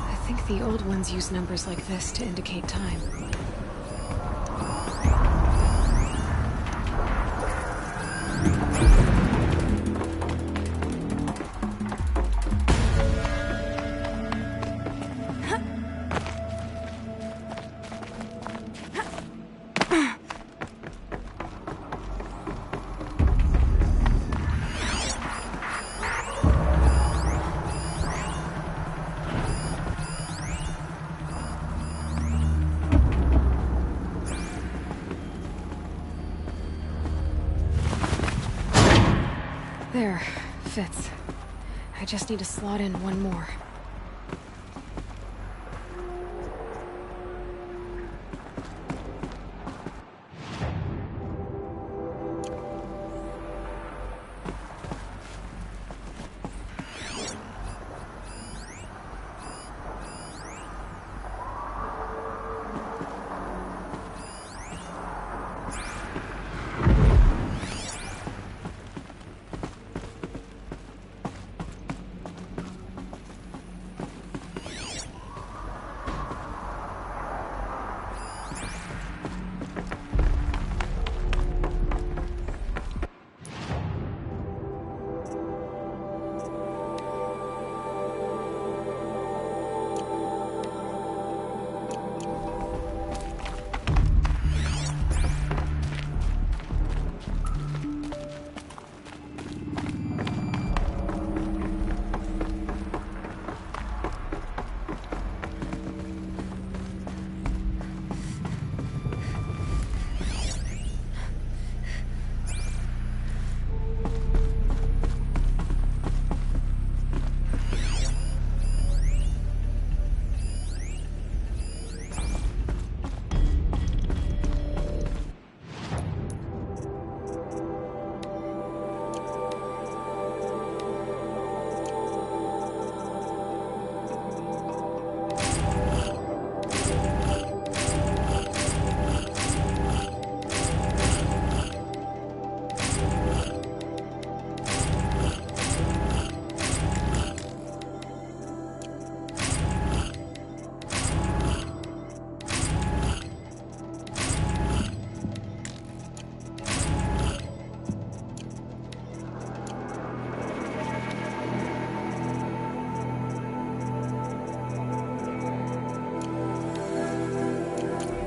I think the old ones use numbers like this to indicate time. There, fits. I just need to slot in one more.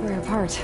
We're apart.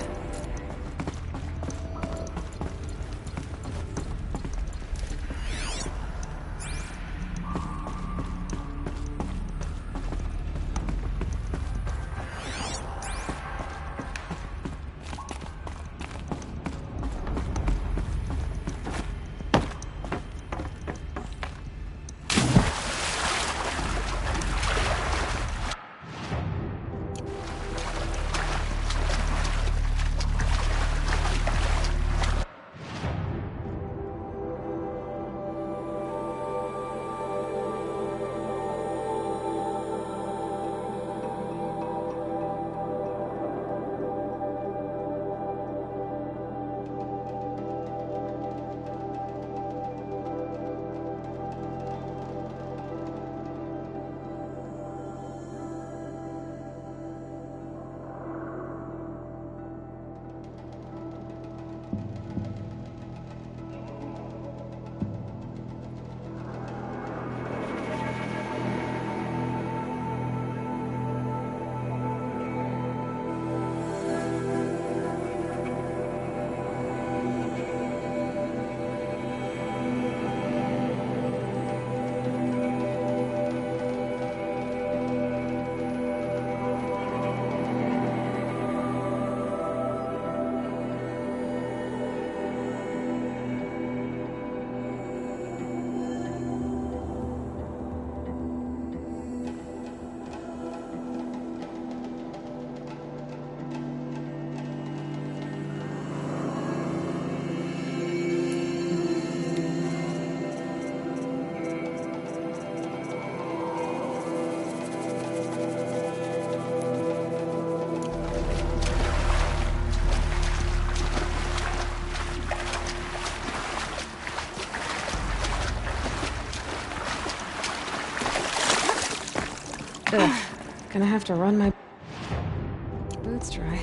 Gonna have to run my boots dry.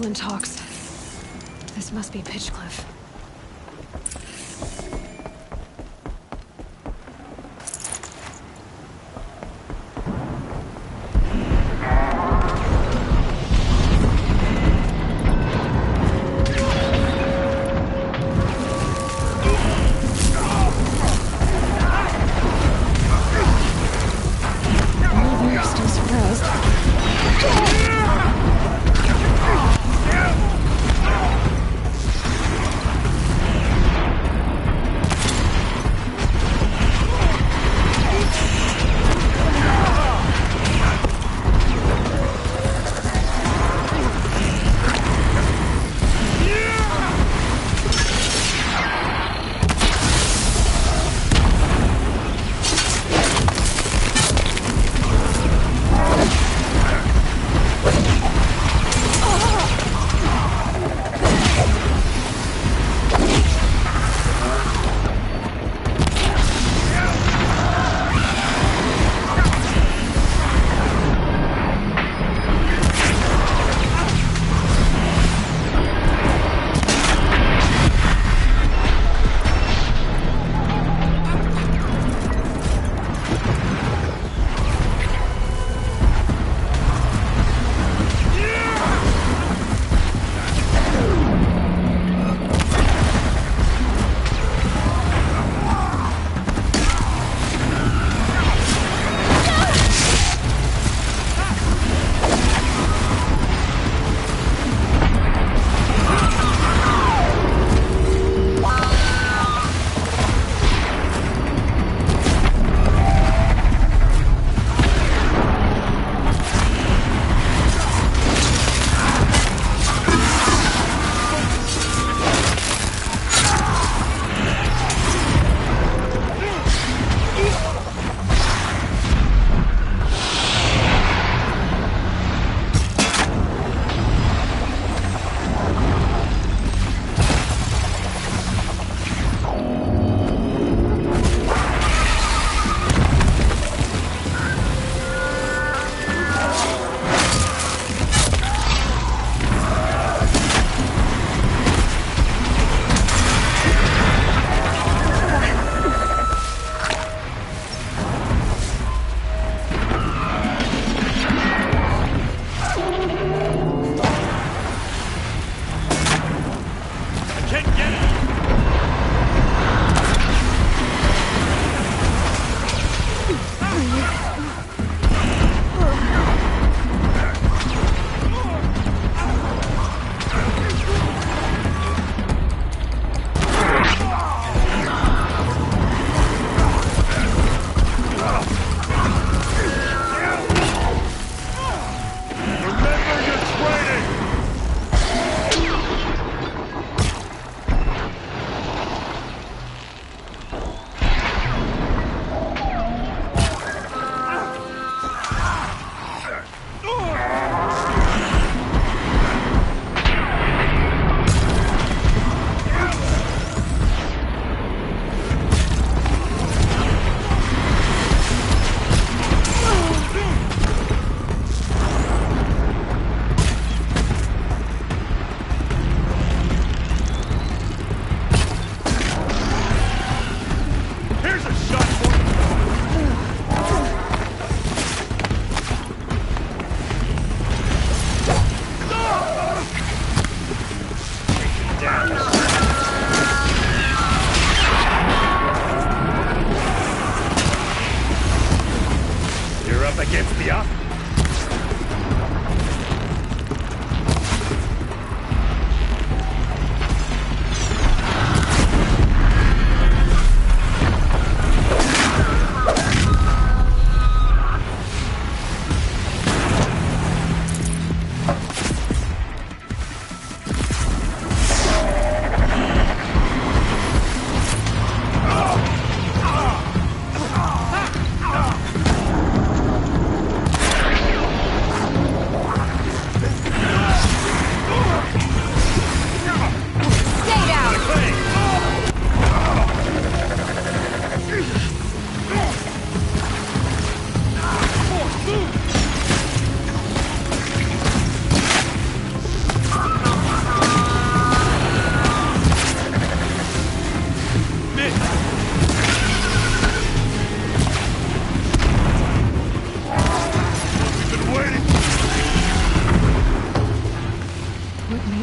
Glint Hawks. This must be Pitchcliff.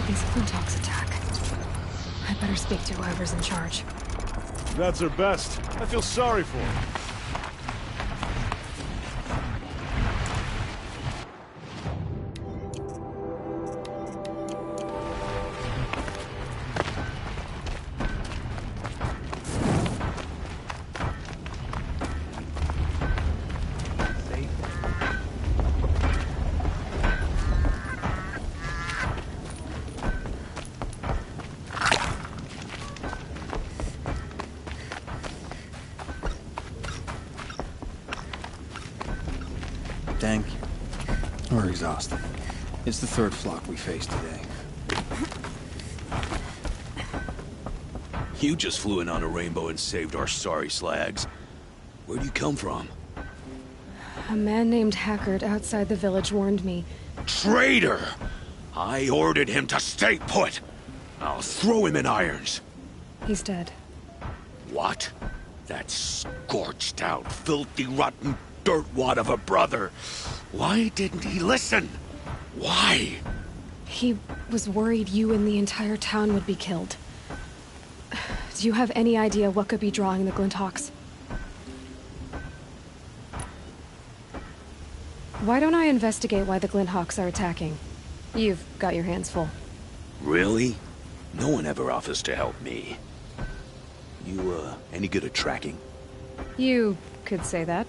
This Flintox attack. I better speak to whoever's in charge. That's her best. I feel sorry for her. Thank you. We're exhausted. It's the third flock we faced today. You just flew in on a rainbow and saved our sorry slags. Where'd you come from? A man named Hackard outside the village warned me. Traitor! I ordered him to stay put! I'll throw him in irons. He's dead. What? That scorched out, filthy, rotten dirtwad of a brother. Why didn't he listen? Why? He was worried you and the entire town would be killed. Do you have any idea what could be drawing the Glinthawks? Why don't I investigate why the Glinthawks are attacking? You've got your hands full. Really? No one ever offers to help me. You, any good at tracking? You could say that.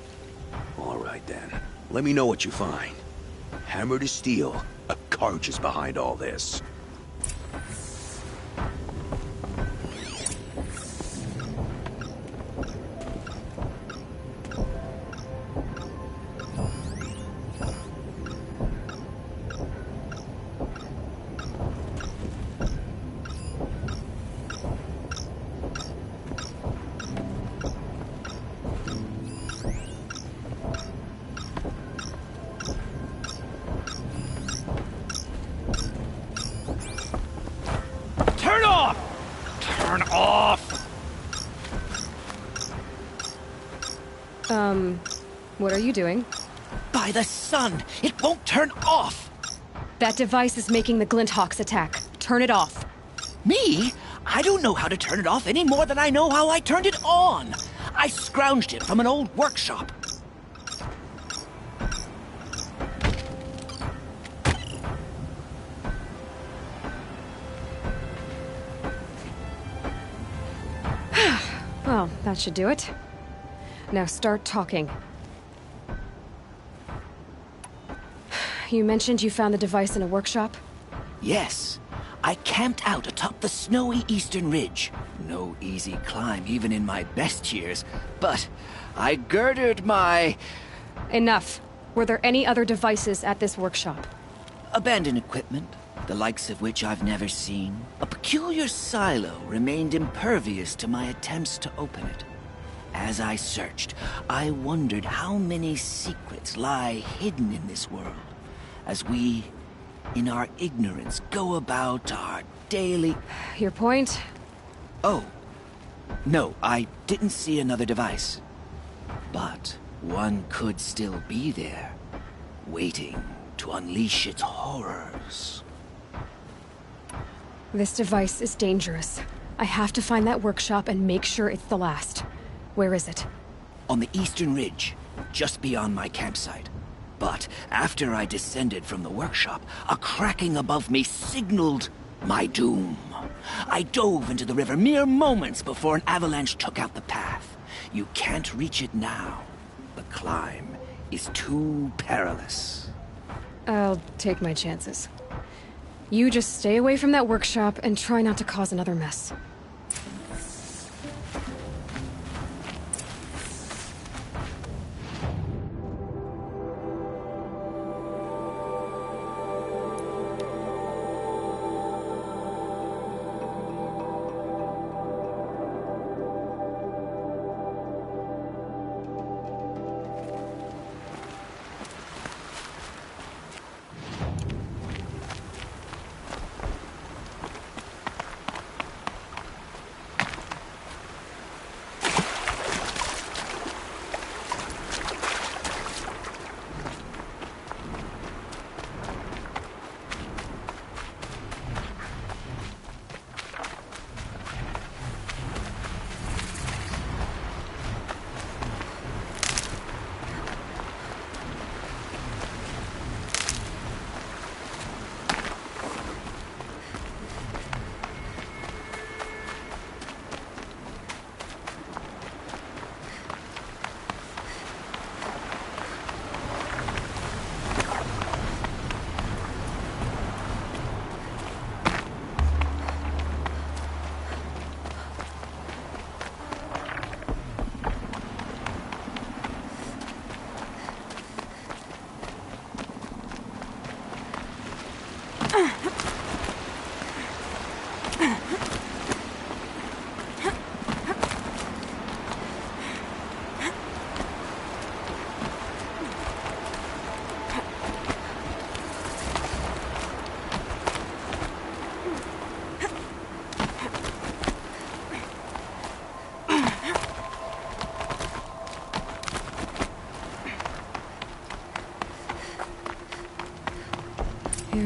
All right, then. Let me know what you find. Hammer to steel, a Carge is behind all this. Turn off! Turn off! What are you doing? By the sun! It won't turn off! That device is making the Glinthawks attack. Turn it off. Me? I don't know how to turn it off any more than I know how I turned it on. I scrounged it from an old workshop. Well, that should do it. Now start talking. You mentioned you found the device in a workshop? Yes. I camped out atop the snowy eastern ridge. No easy climb, even in my best years. But I girded my... Enough. Were there any other devices at this workshop? abandoned equipment, the likes of which I've never seen. A peculiar silo remained impervious to my attempts to open it. As I searched, I wondered how many secrets lie hidden in this world, as we, in our ignorance, go about our daily... Your point? Oh. No, I didn't see another device. But one could still be there, waiting to unleash its horrors. This device is dangerous. I have to find that workshop and make sure it's the last. Where is it? On the eastern ridge, just beyond my campsite. But after I descended from the workshop, a cracking above me signaled my doom. I dove into the river mere moments before an avalanche took out the path. You can't reach it now. The climb is too perilous. I'll take my chances. You just stay away from that workshop and try not to cause another mess.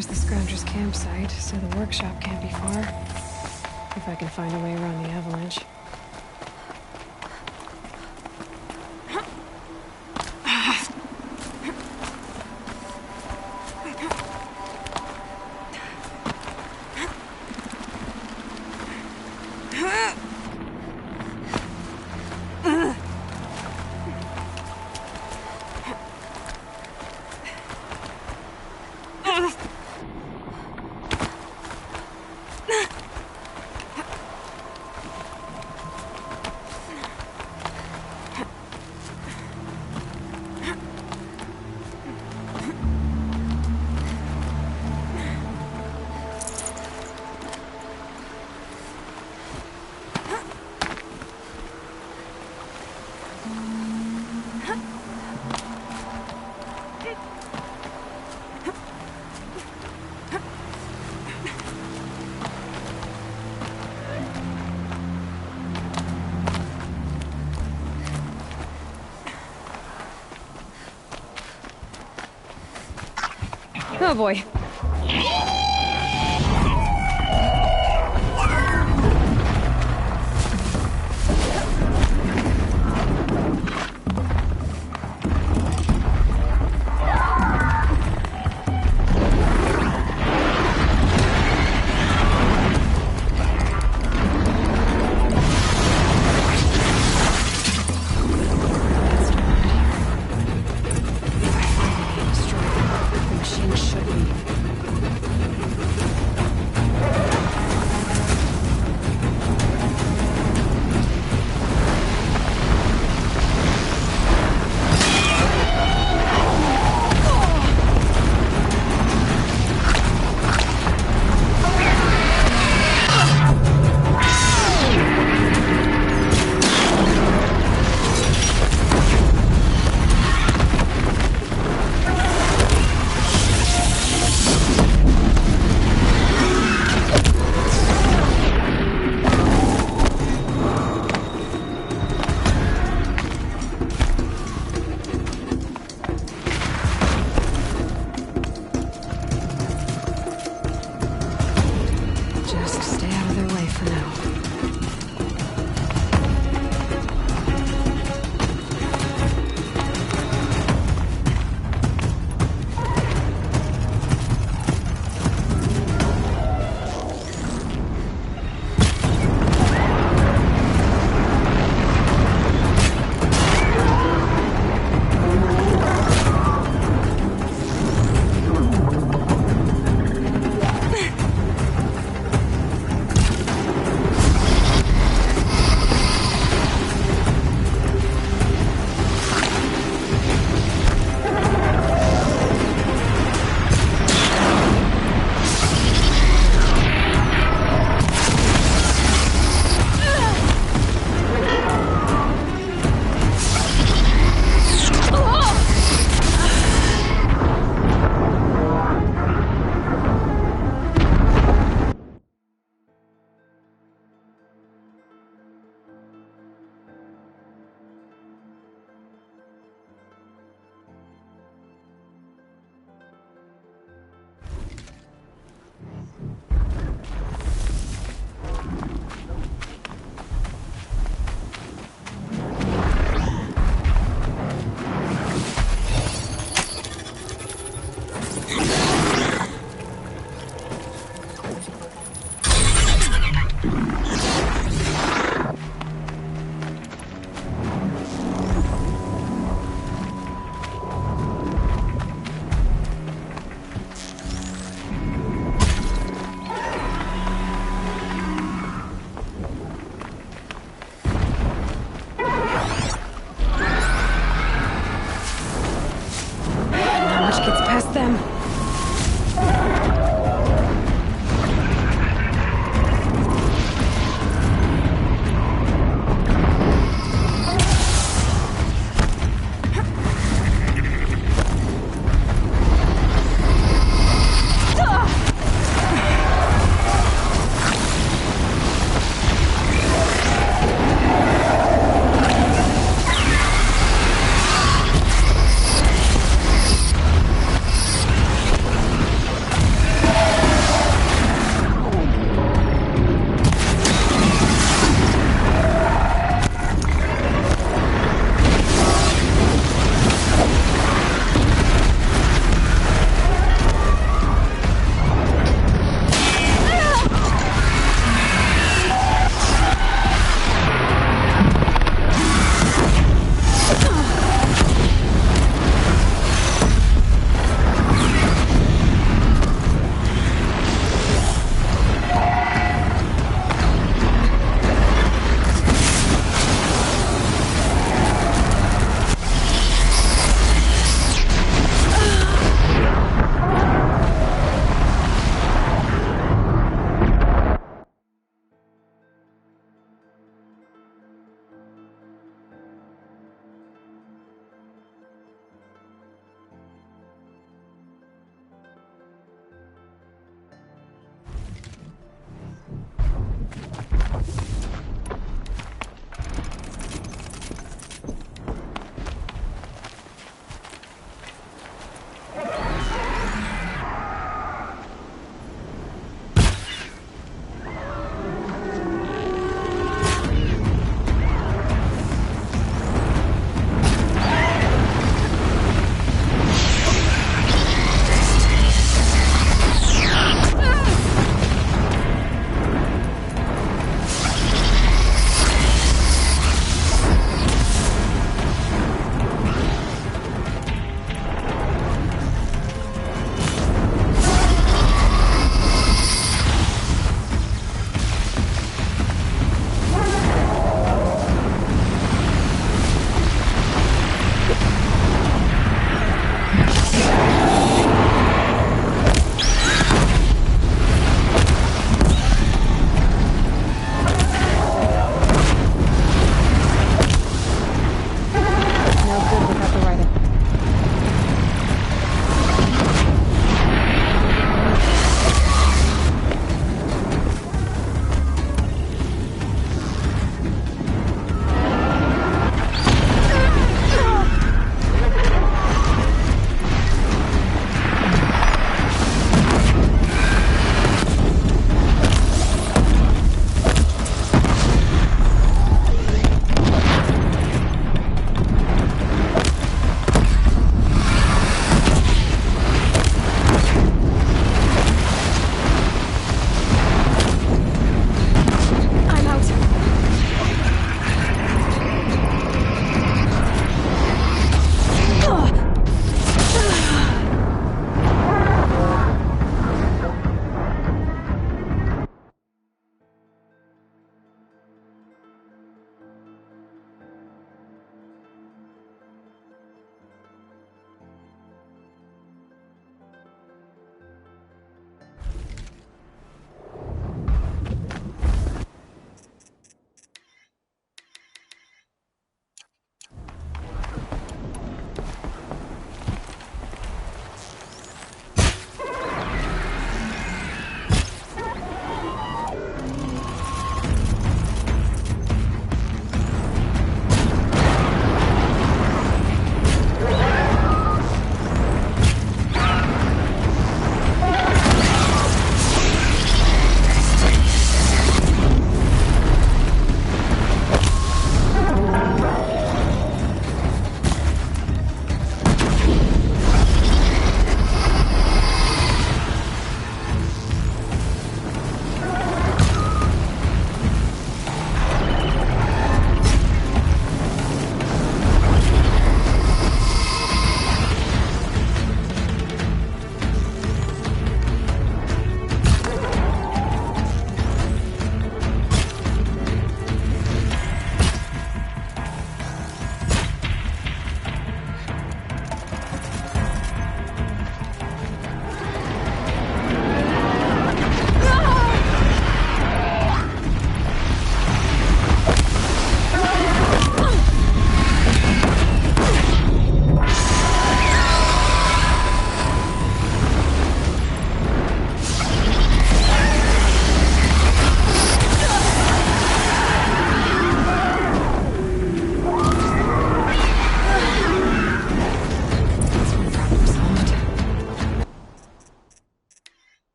There's the Scrounger's campsite, so the workshop can't be far. If I can find a way around the avalanche. Oh boy.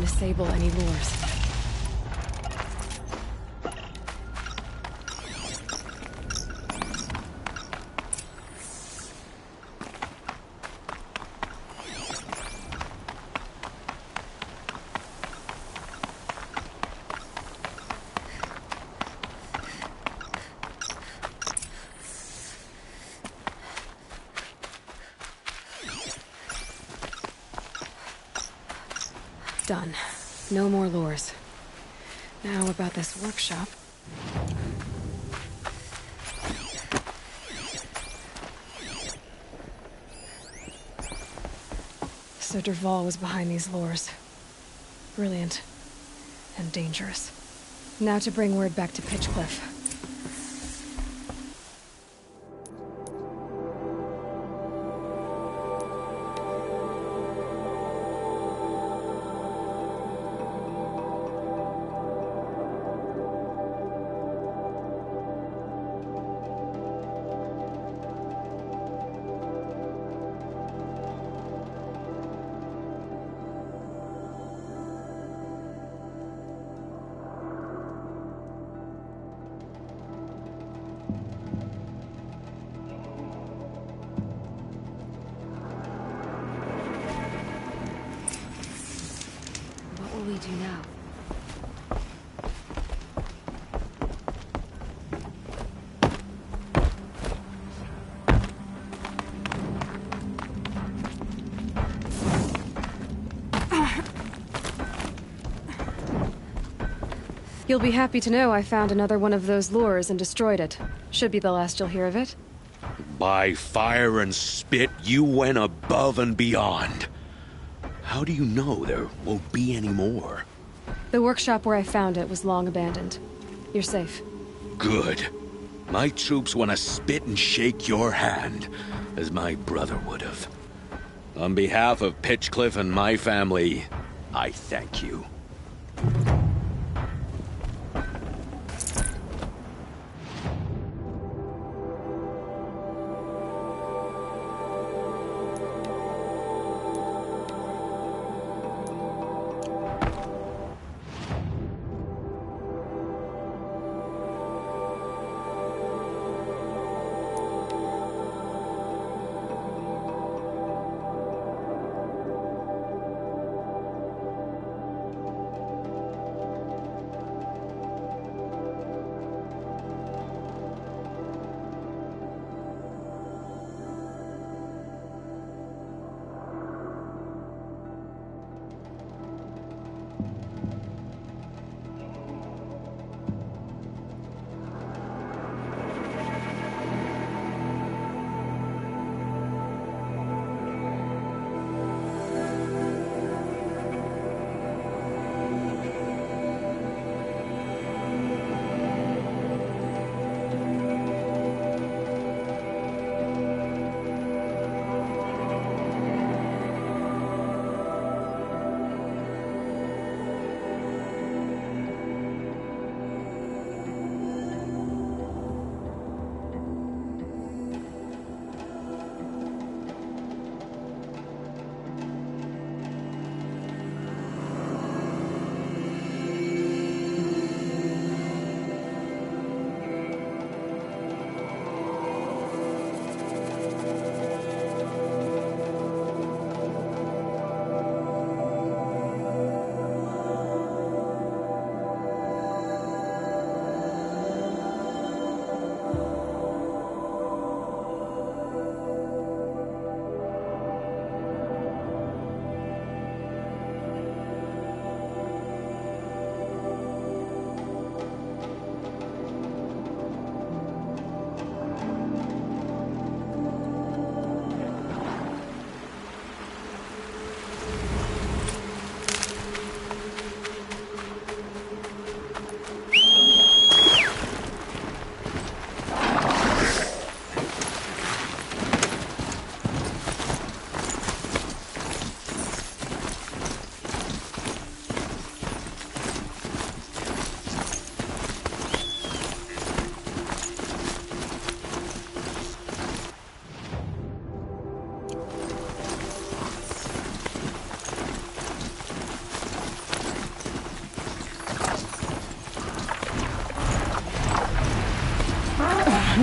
disable any lures. Done. No more lures. Now about this workshop. So Dervahl was behind these lures. Brilliant. And dangerous. Now to bring word back to Pitchcliff. What will we do now? You'll be happy to know I found another one of those lures and destroyed it. Should be the last you'll hear of it. By fire and spit, you went above and beyond. How do you know there won't be any more? The workshop where I found it was long abandoned. You're safe. Good. My troops want to spit and shake your hand, as my brother would have. On behalf of Pitchcliff and my family, I thank you.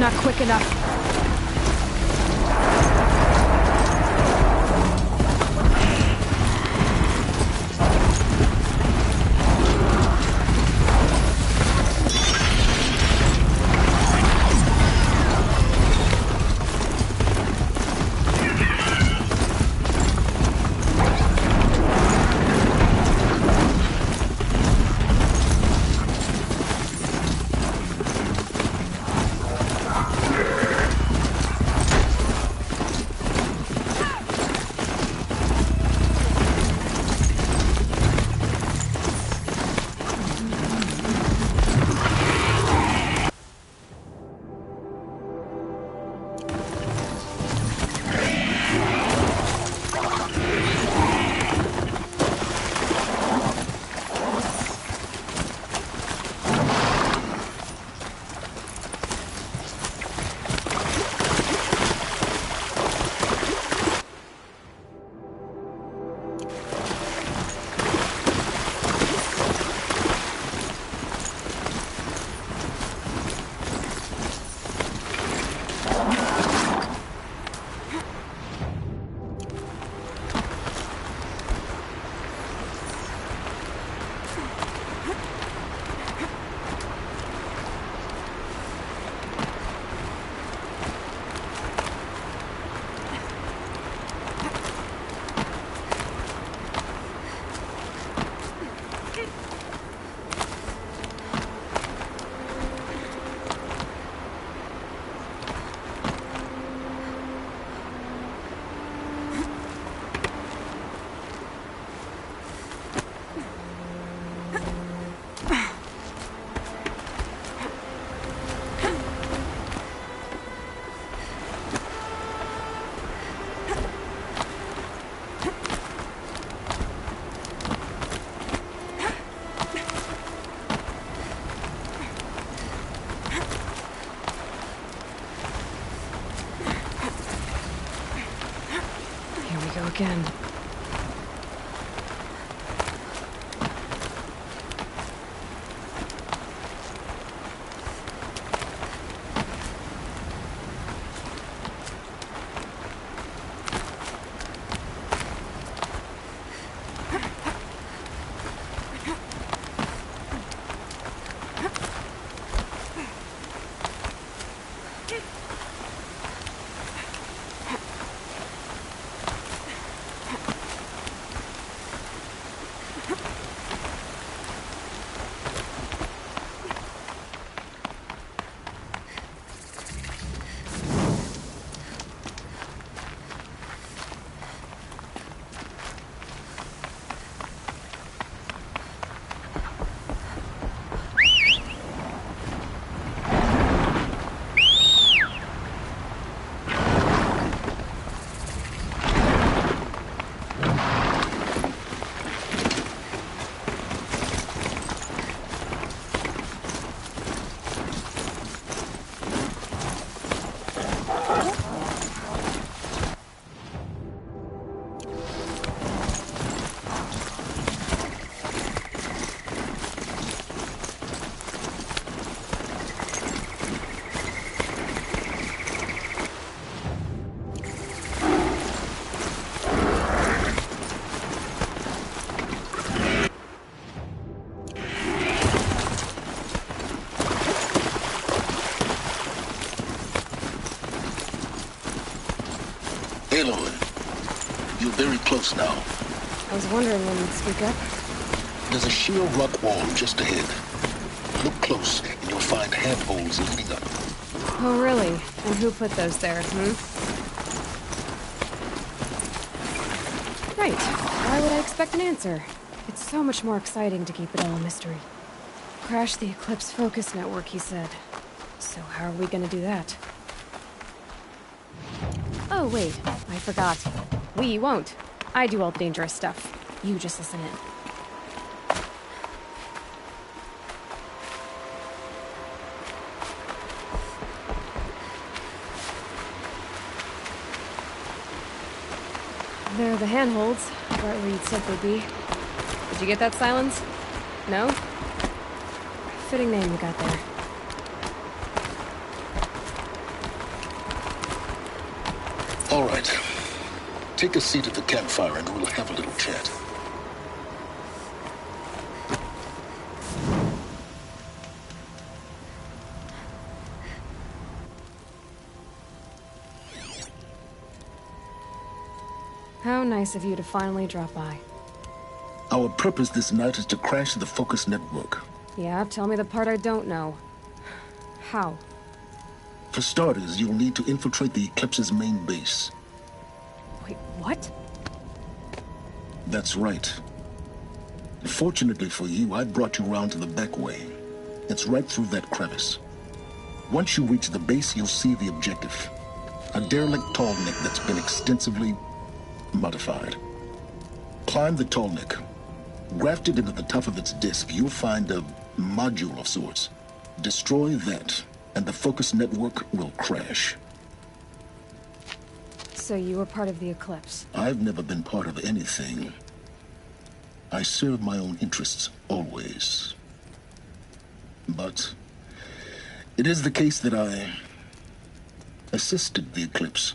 not quick enough. Again. Aloy, you're very close now. I was wondering when you'd speak up. There's a sheer rock wall just ahead. Look close, and you'll find handholds leading up. Oh, really? And who put those there, Right. Why would I expect an answer? It's so much more exciting to keep it all a mystery. Crash the Eclipse focus network, he said. So how are we gonna do that? Oh, wait. I forgot. We won't. I do all the dangerous stuff. You just listen in. There are the handholds, right where you'd said they'd be. Did you get that, Silence? No? Fitting name you got there. All right. Take a seat at the campfire and we'll have a little chat. How nice of you to finally drop by. Our purpose this night is to crash the Focus network. Yeah, tell me the part I don't know. How? For starters, you'll need to infiltrate the Eclipse's main base. Wait, what? That's right. Fortunately for you, I brought you round to the back way. It's right through that crevice. Once you reach the base, you'll see the objective. A derelict tall neck that's been extensively modified. Climb the tall neck. Grafted into the top of its disk, you'll find a module of sorts. Destroy that, and the Focus network will crash. So you were part of the Eclipse? I've never been part of anything. I serve my own interests, always. But it is the case that I assisted the Eclipse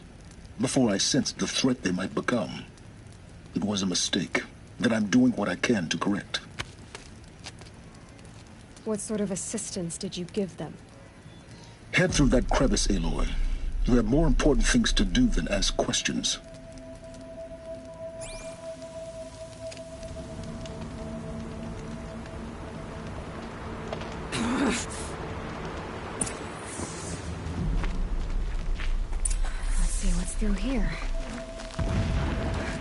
before I sensed the threat they might become. It was a mistake that I'm doing what I can to correct. What sort of assistance did you give them? Head through that crevice, Aloy. You have more important things to do than ask questions. Let's see what's through here.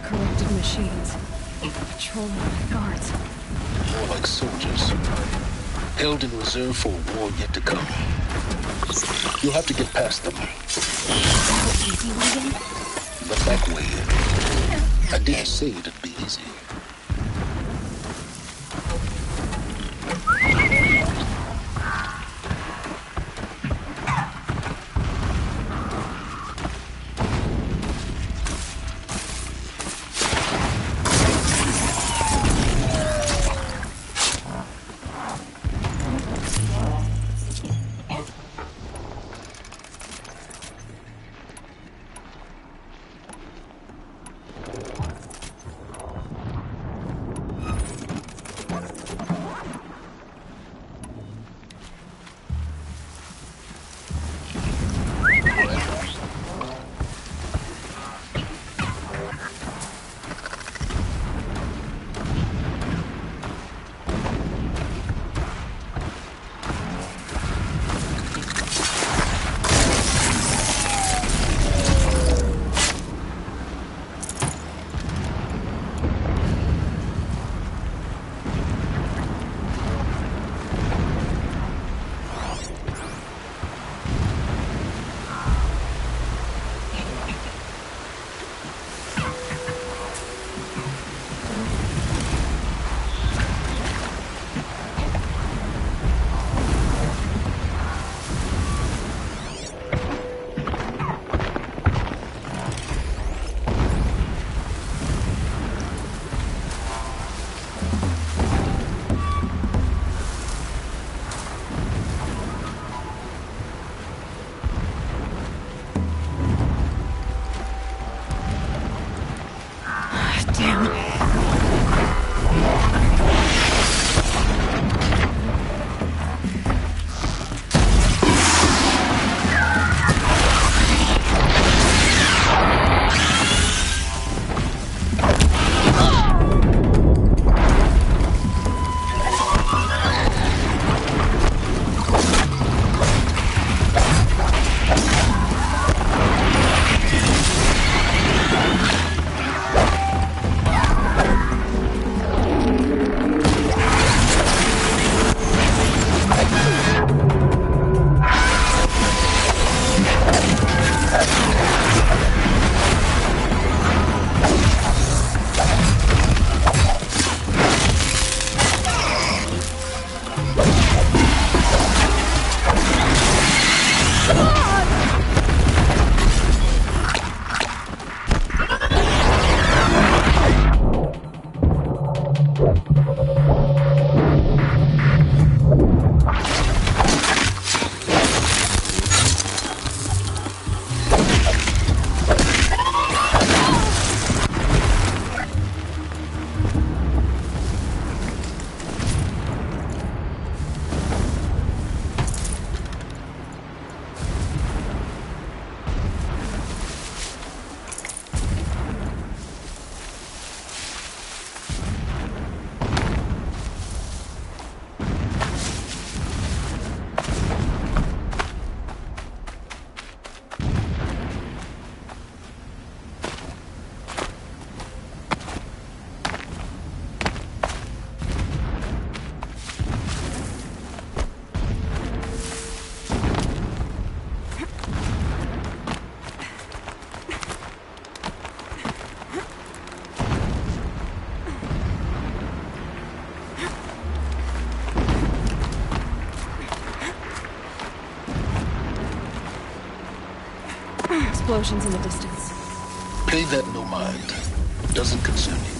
Corrupted machines. Patrolling my guards. More like soldiers. Held in reserve for a war yet to come. You'll have to get past them. The back way. I didn't say it'd be easy. explosions in the distance. Pay that no mind. Doesn't concern you.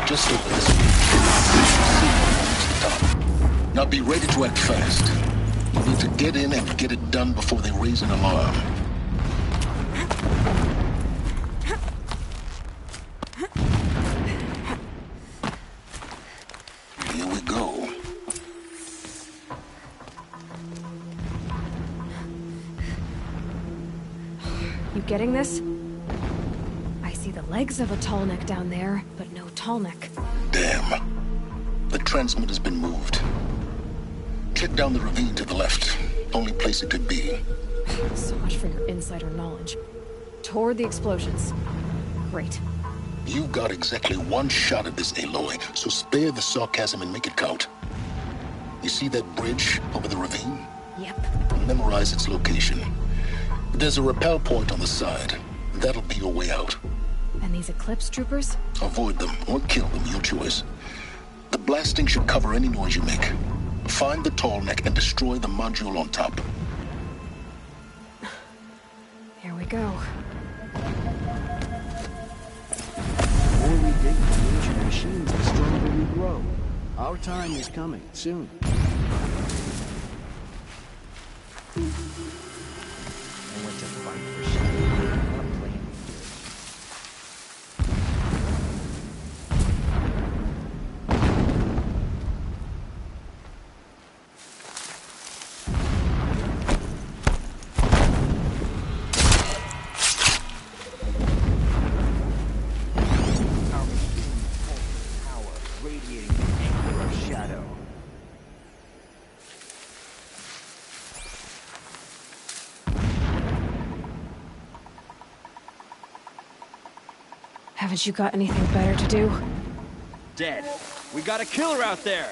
Just over this way. Now be ready to act fast. You need to get in and get it done before they raise an alarm. Here we go. You getting this? I see the legs of a tall neck down there, but no tall neck. Damn. The transmitter's been moved. Check down the ravine to the left. Only place it could be. So much for your insider knowledge. Toward the explosions. Great. You got exactly one shot at this, Aloy, so spare the sarcasm and make it count. You see that bridge over the ravine? Yep. Memorize its location. There's a rappel point on the side. That'll be your way out. And these Eclipse troopers? Avoid them or kill them, your choice. The blasting should cover any noise you make. Find the tall neck and destroy the module on top. Here we go. The more we dig into ancient machines, the stronger we grow. Our time is coming, soon. I went to fight for Shadow, not playing. Haven't you got anything better to do? Dead. We got a killer out there.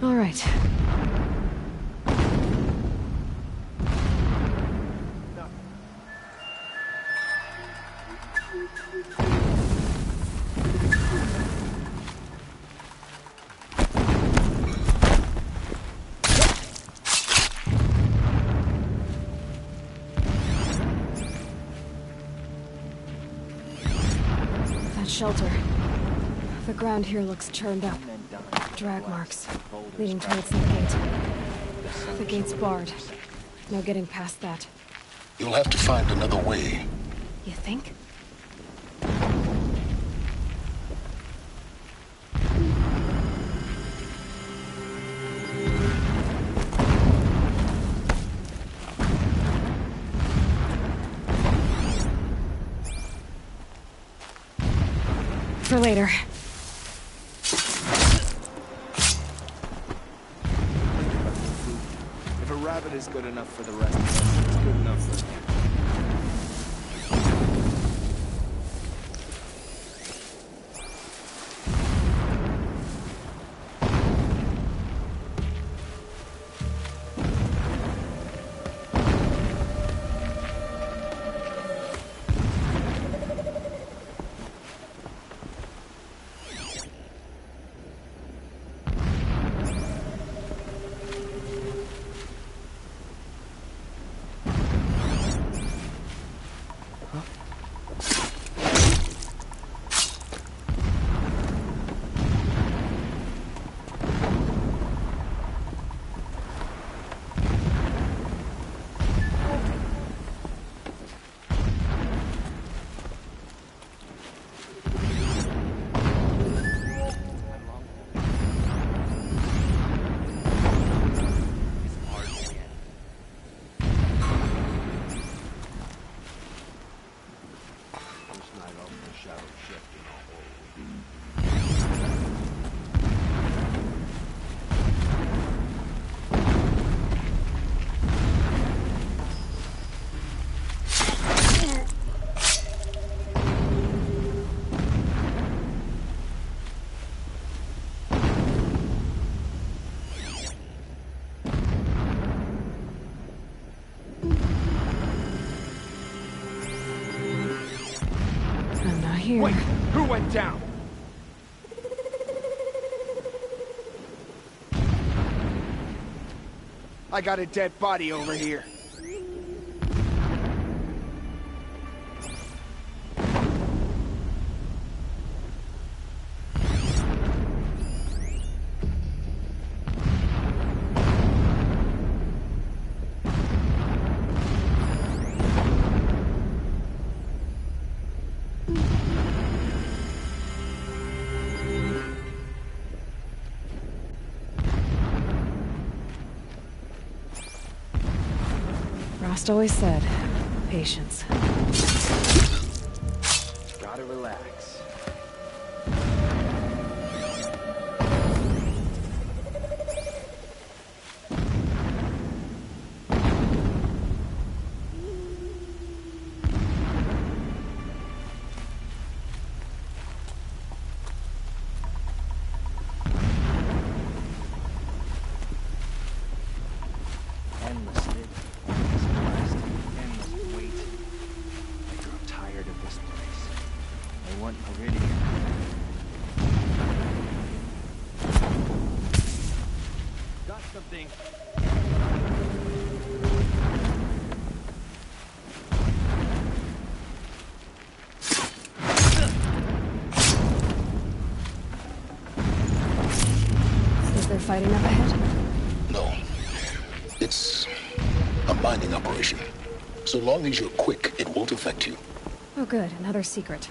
All right. That shelter. The ground here looks churned up. Drag marks, leading towards the gate. The gate's barred. No getting past that. You'll have to find another way. You think? for later. If a rabbit is good enough for the rest of us, it's good enough for him. Here. Wait, who went down? I got a dead body over here. Frost always said, patience. Gotta relax. Endless living. Endless wait. I grew tired of this place. I want Meridian. Got something. Is there fighting up ahead? No. It's a mining operation. So long as you're quick, it won't affect you. Oh good, another secret.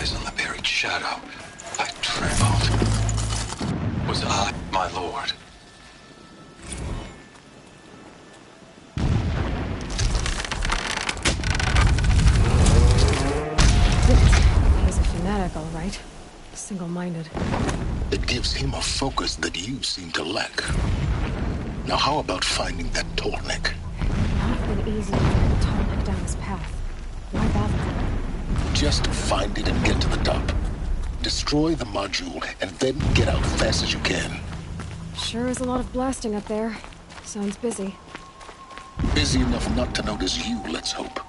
eyes on the buried shadow, I trembled. Was I, my lord? He's a fanatic, all right. Single-minded. It gives him a focus that you seem to lack. Now how about finding that Tornik? Not have been easy to get Tallneck down his path. Why bother? Just find it and get to the top. Destroy the module, and then get out fast as you can. Sure is a lot of blasting up there. Sounds busy. Busy enough not to notice you, let's hope.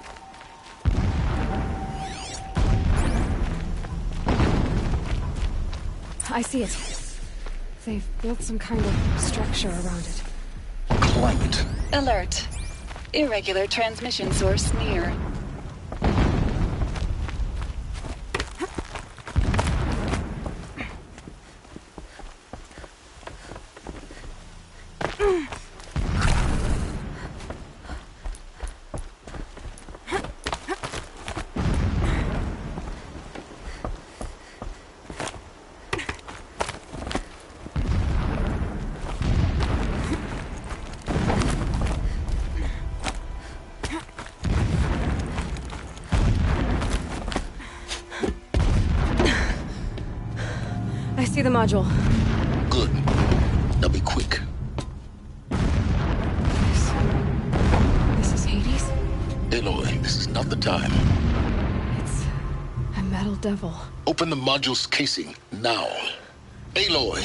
I see it. They've built some kind of structure around it. Climb it. Alert. Irregular transmission source near. I see the module. Good. Now be quick. This is Hades? Aloy, this is not the time. It's a metal devil. Open the module's casing, now. Aloy,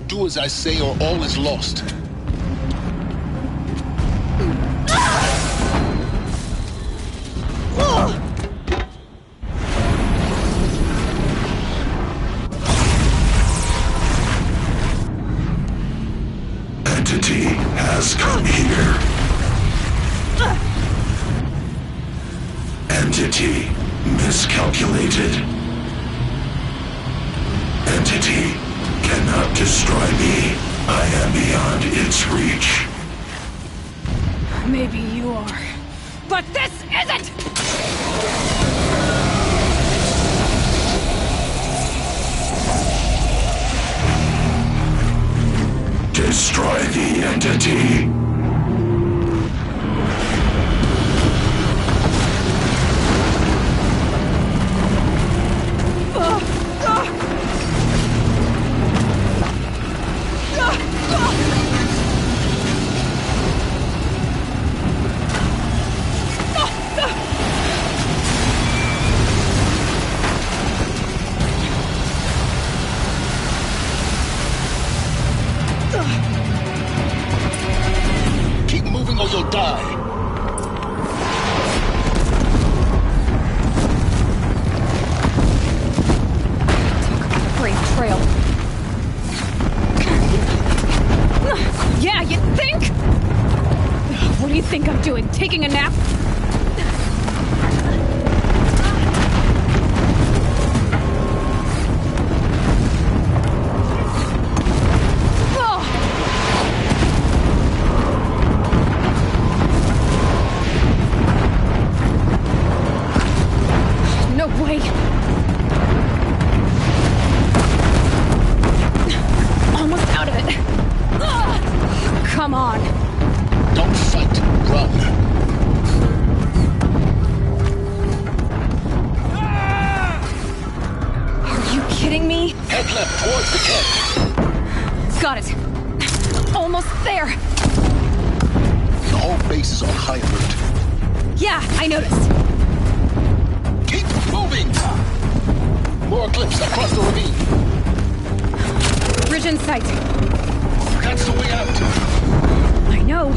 do as I say or all is lost. Entity has come here. Entity miscalculated. Entity cannot destroy me. I am beyond its reach. Maybe you are. But this isn't! Destroy the entity. Keep moving or you'll die. Brave trail. Yeah, you think? What do you think I'm doing? Taking a nap? No way! Almost out of it. Come on. Don't fight, run. Are you kidding me? Head left towards the tent. Got it. Almost there. The whole base is on high alert. Yeah, I noticed. Keep moving! More clips across the ravine. Bridge in sight. That's the way out. I know.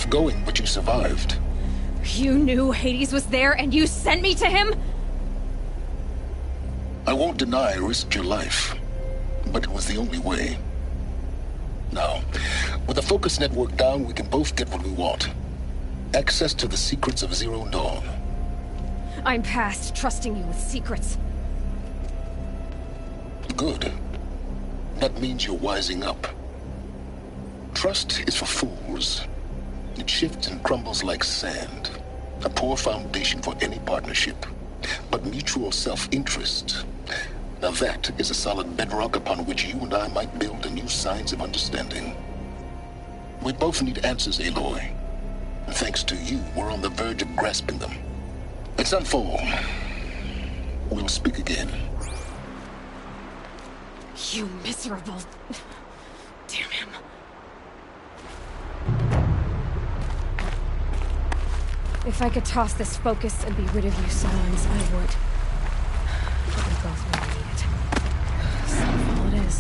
tough going, but you survived. You knew Hades was there and you sent me to him? I won't deny I risked your life, but it was the only way. Now, with the focus network down, we can both get what we want. Access to the secrets of Zero Dawn. I'm past trusting you with secrets. Good. That means you're wising up. Trust is for fools. It shifts and crumbles like sand. A poor foundation for any partnership. But mutual self-interest. Now that is a solid bedrock upon which you and I might build anew signs of understanding. We both need answers, Aloy. And thanks to you, we're on the verge of grasping them. Let's unfold. We'll speak again. You miserable... Damn him. If I could toss this focus and be rid of you, Silence, I would. But we both really need it. So all it is.